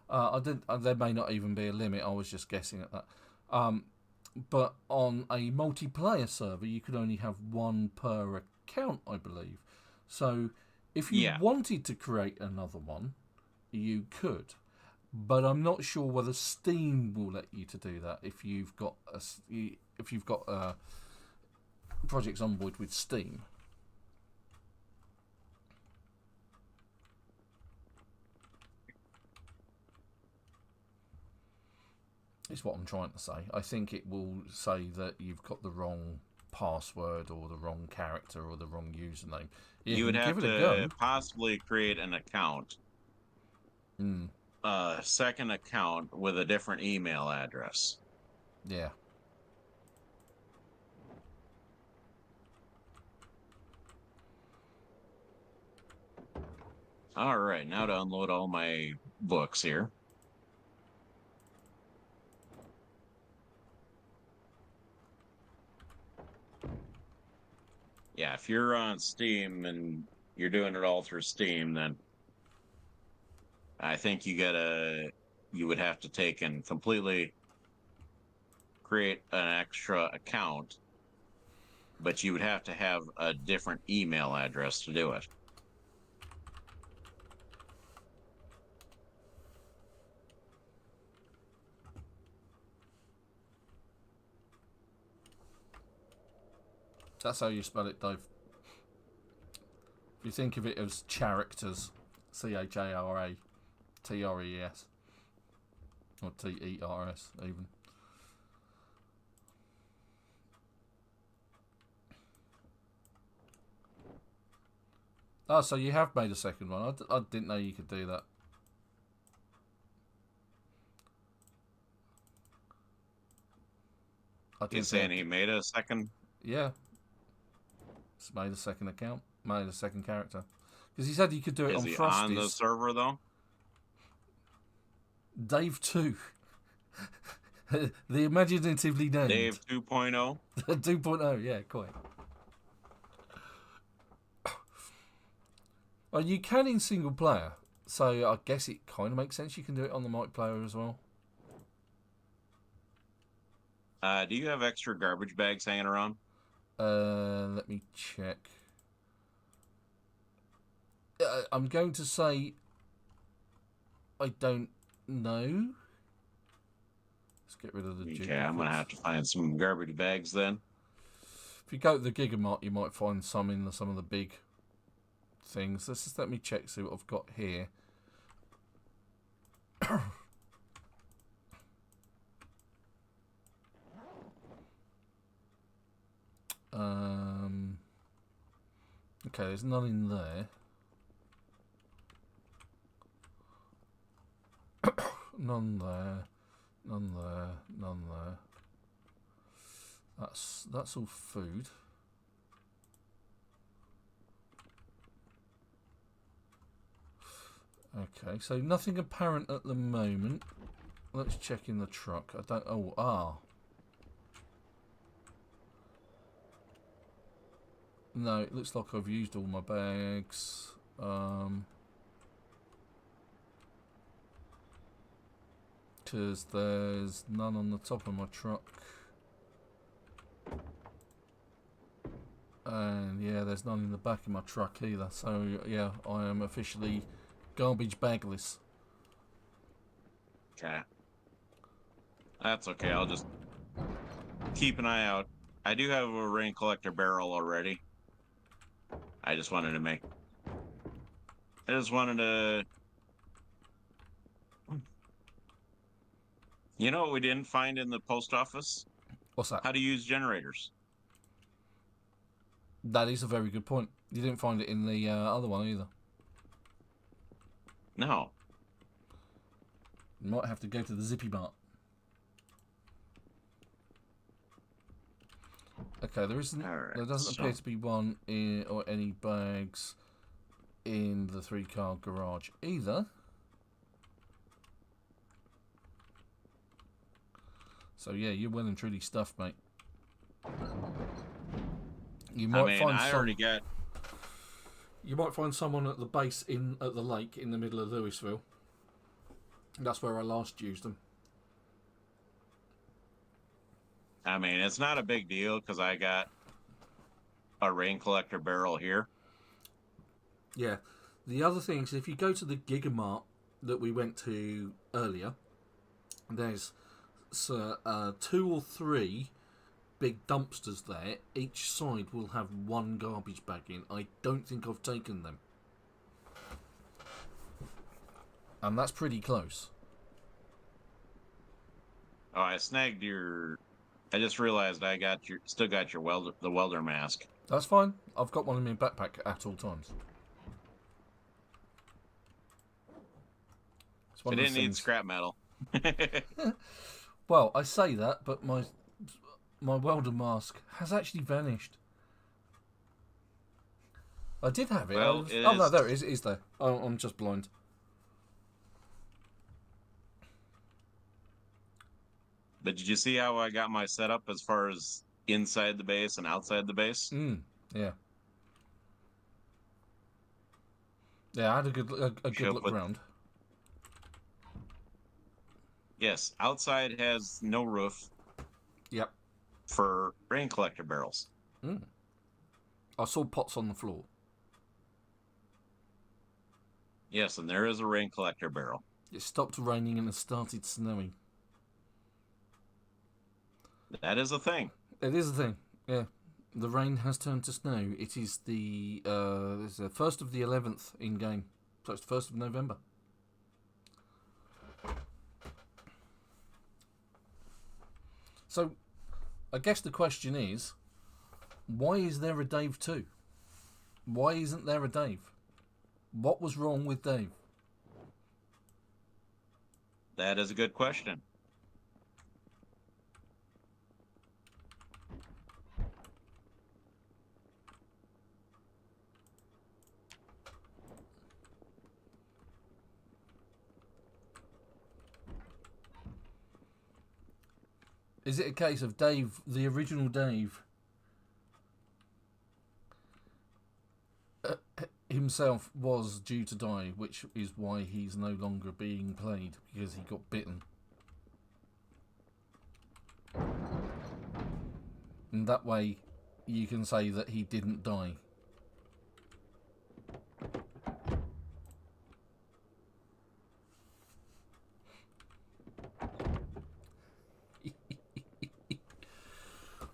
I did. There may not even be a limit. I was just guessing at that. But on a multiplayer server, you could only have 1 per account, I believe. So if you wanted to create another one, you could. But I'm not sure whether Steam will let you to do that if you've got Project Zomboid with Steam. Is what I'm trying to say. I think it will say that you've got the wrong password or the wrong character or the wrong username. You would have to possibly create an account. Second account with a different email address. Yeah. All right, now to unload all my books here. Yeah, if you're on Steam and you're doing it all through Steam, then I think you would have to take and completely create an extra account, but you would have to have a different email address to do it. That's how you spell it, Dave. If you think of it as characters, CHARATRES, or TERS even. Oh, so you have made a second one. I didn't know you could do that. He's saying he made a second? Yeah. It's made a second account. Made a second character. Because he said you could do it on Frosties. Is he on the server, though? Dave 2. The imaginatively named. Dave 2.0? 2.0, yeah, quite. Well, you can in single player, so I guess it kind of makes sense you can do it on the multiplayer as well. Do you have extra garbage bags hanging around? Let me check. I'm going to say I don't know. Let's get rid of the Okay, I'm going to have to find some garbage bags then. If you go to the Gigamart, you might find some in some of the big things. Let me check, see what I've got here. Okay, there's none in there. None there. None there. None there. That's all food. Okay, so nothing apparent at the moment. Let's check in the truck. I don't. Oh, no, it looks like I've used all my bags. Because there's none on the top of my truck. And yeah, there's none in the back of my truck either. So yeah, I am officially garbage bagless. Okay. That's okay. I'll just keep an eye out. I do have a rain collector barrel already. I just wanted to make I just wanted to... You know what we didn't find in the post office? What's that? How to use generators. That is a very good point. You didn't find it in the other one either. No. You might have to go to the Zippy Mart. Okay, there isn't. Right, there doesn't appear to be one in, or any bags in the 3-car garage either. So yeah, you're well and truly stuffed, mate. You might find I already got. You might find someone at the base at the lake in the middle of Louisville. That's where I last used them. I mean, it's not a big deal because I got a rain collector barrel here. Yeah. The other thing is, if you go to the Gigamart that we went to earlier, there's 2 or 3 big dumpsters there. Each side will have 1 garbage bag in. I don't think I've taken them. And that's pretty close. Oh, I snagged your... I just realized I got still got your welder mask. That's fine. I've got one in my backpack at all times. I didn't need scrap metal. Well, I say that, but my welder mask has actually vanished. I did have it. Well, Oh no, there it is. It is there. Oh, I'm just blind. But did you see how I got my setup as far as inside the base and outside the base? Yeah. Yeah, I had a good look around. Yes, outside has no roof. Yep. For rain collector barrels. I saw pots on the floor. Yes, and there is a rain collector barrel. It stopped raining and it started snowing. That is a thing. It is a thing. Yeah, the rain has turned to snow. It is the 1st of the 11th in game, so it's the 1st of November. So, I guess the question is, why is there a Dave 2? Why isn't there a Dave? What was wrong with Dave? That is a good question. Is it a case of Dave, the original Dave, himself was due to die, which is why he's no longer being played, because he got bitten? And that way you can say that he didn't die.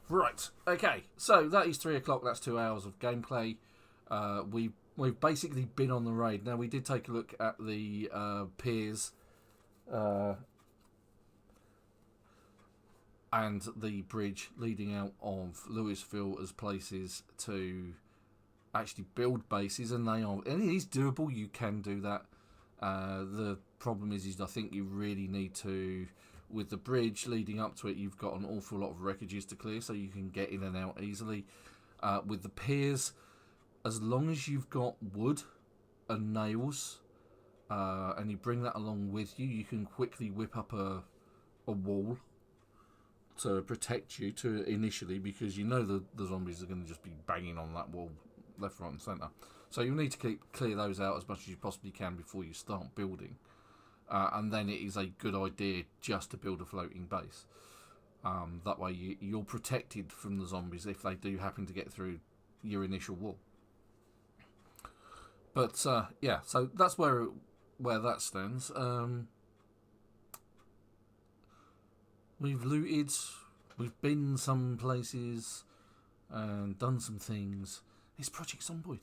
Right, okay, so that is 3 o'clock, that's 2 hours of gameplay. We've basically been on the raid. Now, we did take a look at the piers and the bridge leading out of Louisville as places to actually build bases, and it is doable. You can do that. The problem is I think you really need to... With the bridge leading up to it, you've got an awful lot of wreckages to clear, so you can get in and out easily. With the piers, as long as you've got wood and nails, and you bring that along with you, you can quickly whip up a wall to protect you initially, because you know the zombies are going to just be banging on that wall left, right and centre. So you'll need to clear those out as much as you possibly can before you start building. And then it is a good idea just to build a floating base. That way you're protected from the zombies if they do happen to get through your initial wall. But yeah, so that's where that stands. We've looted, we've been some places, and done some things. It's Project Zomboid.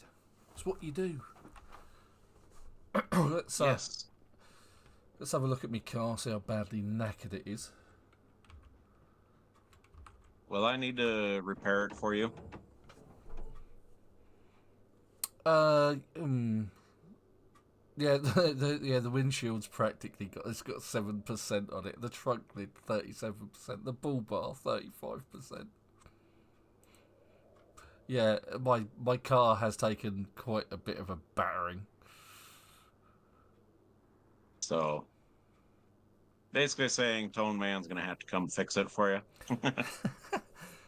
It's what you do. let's Yes. let's have a look at my car, see how badly knackered it is. Well, I need to repair it for you. Yeah, the windshield's practically it's got 7% on it. The trunk lid 37%. The bull bar 35%. Yeah, my car has taken quite a bit of a battering. So, basically saying Tone Man's going to have to come fix it for you.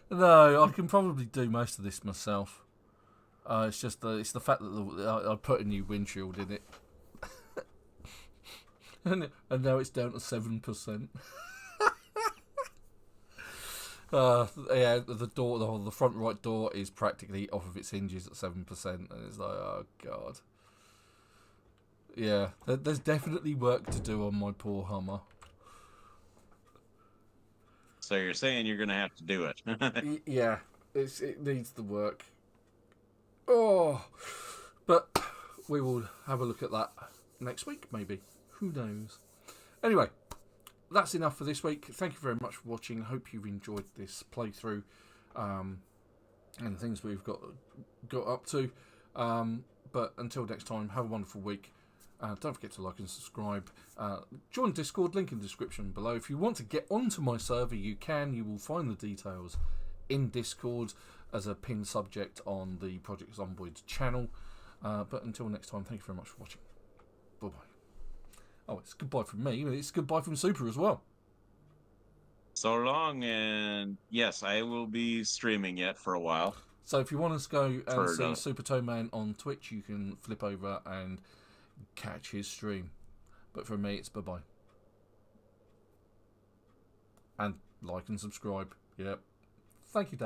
No, I can probably do most of this myself. It's just it's the fact that I put a new windshield in it, and now it's down to 7%. Yeah, the front right door is practically off of its hinges at 7%, and it's like, oh god. Yeah, there's definitely work to do on my poor Hummer. So you're saying you're going to have to do it. Yeah, it needs the work. Oh, but we will have a look at that next week, maybe. Who knows? Anyway, that's enough for this week. Thank you very much for watching. I hope you've enjoyed this playthrough and the things we've got up to. But until next time, have a wonderful week. Don't forget to like and subscribe. Join Discord, link in the description below. If you want to get onto my server, you can. You will find the details in Discord as a pinned subject on the Project Zomboid channel. But until next time, thank you very much for watching. Bye-bye. Oh, it's goodbye from me. It's goodbye from Super as well. So long, and yes, I will be streaming yet for a while. So if you want us to go and see Super Toe Man on Twitch, you can flip over and catch his stream. But for me, it's bye-bye. And like and subscribe. Yep. Thank you, Dave.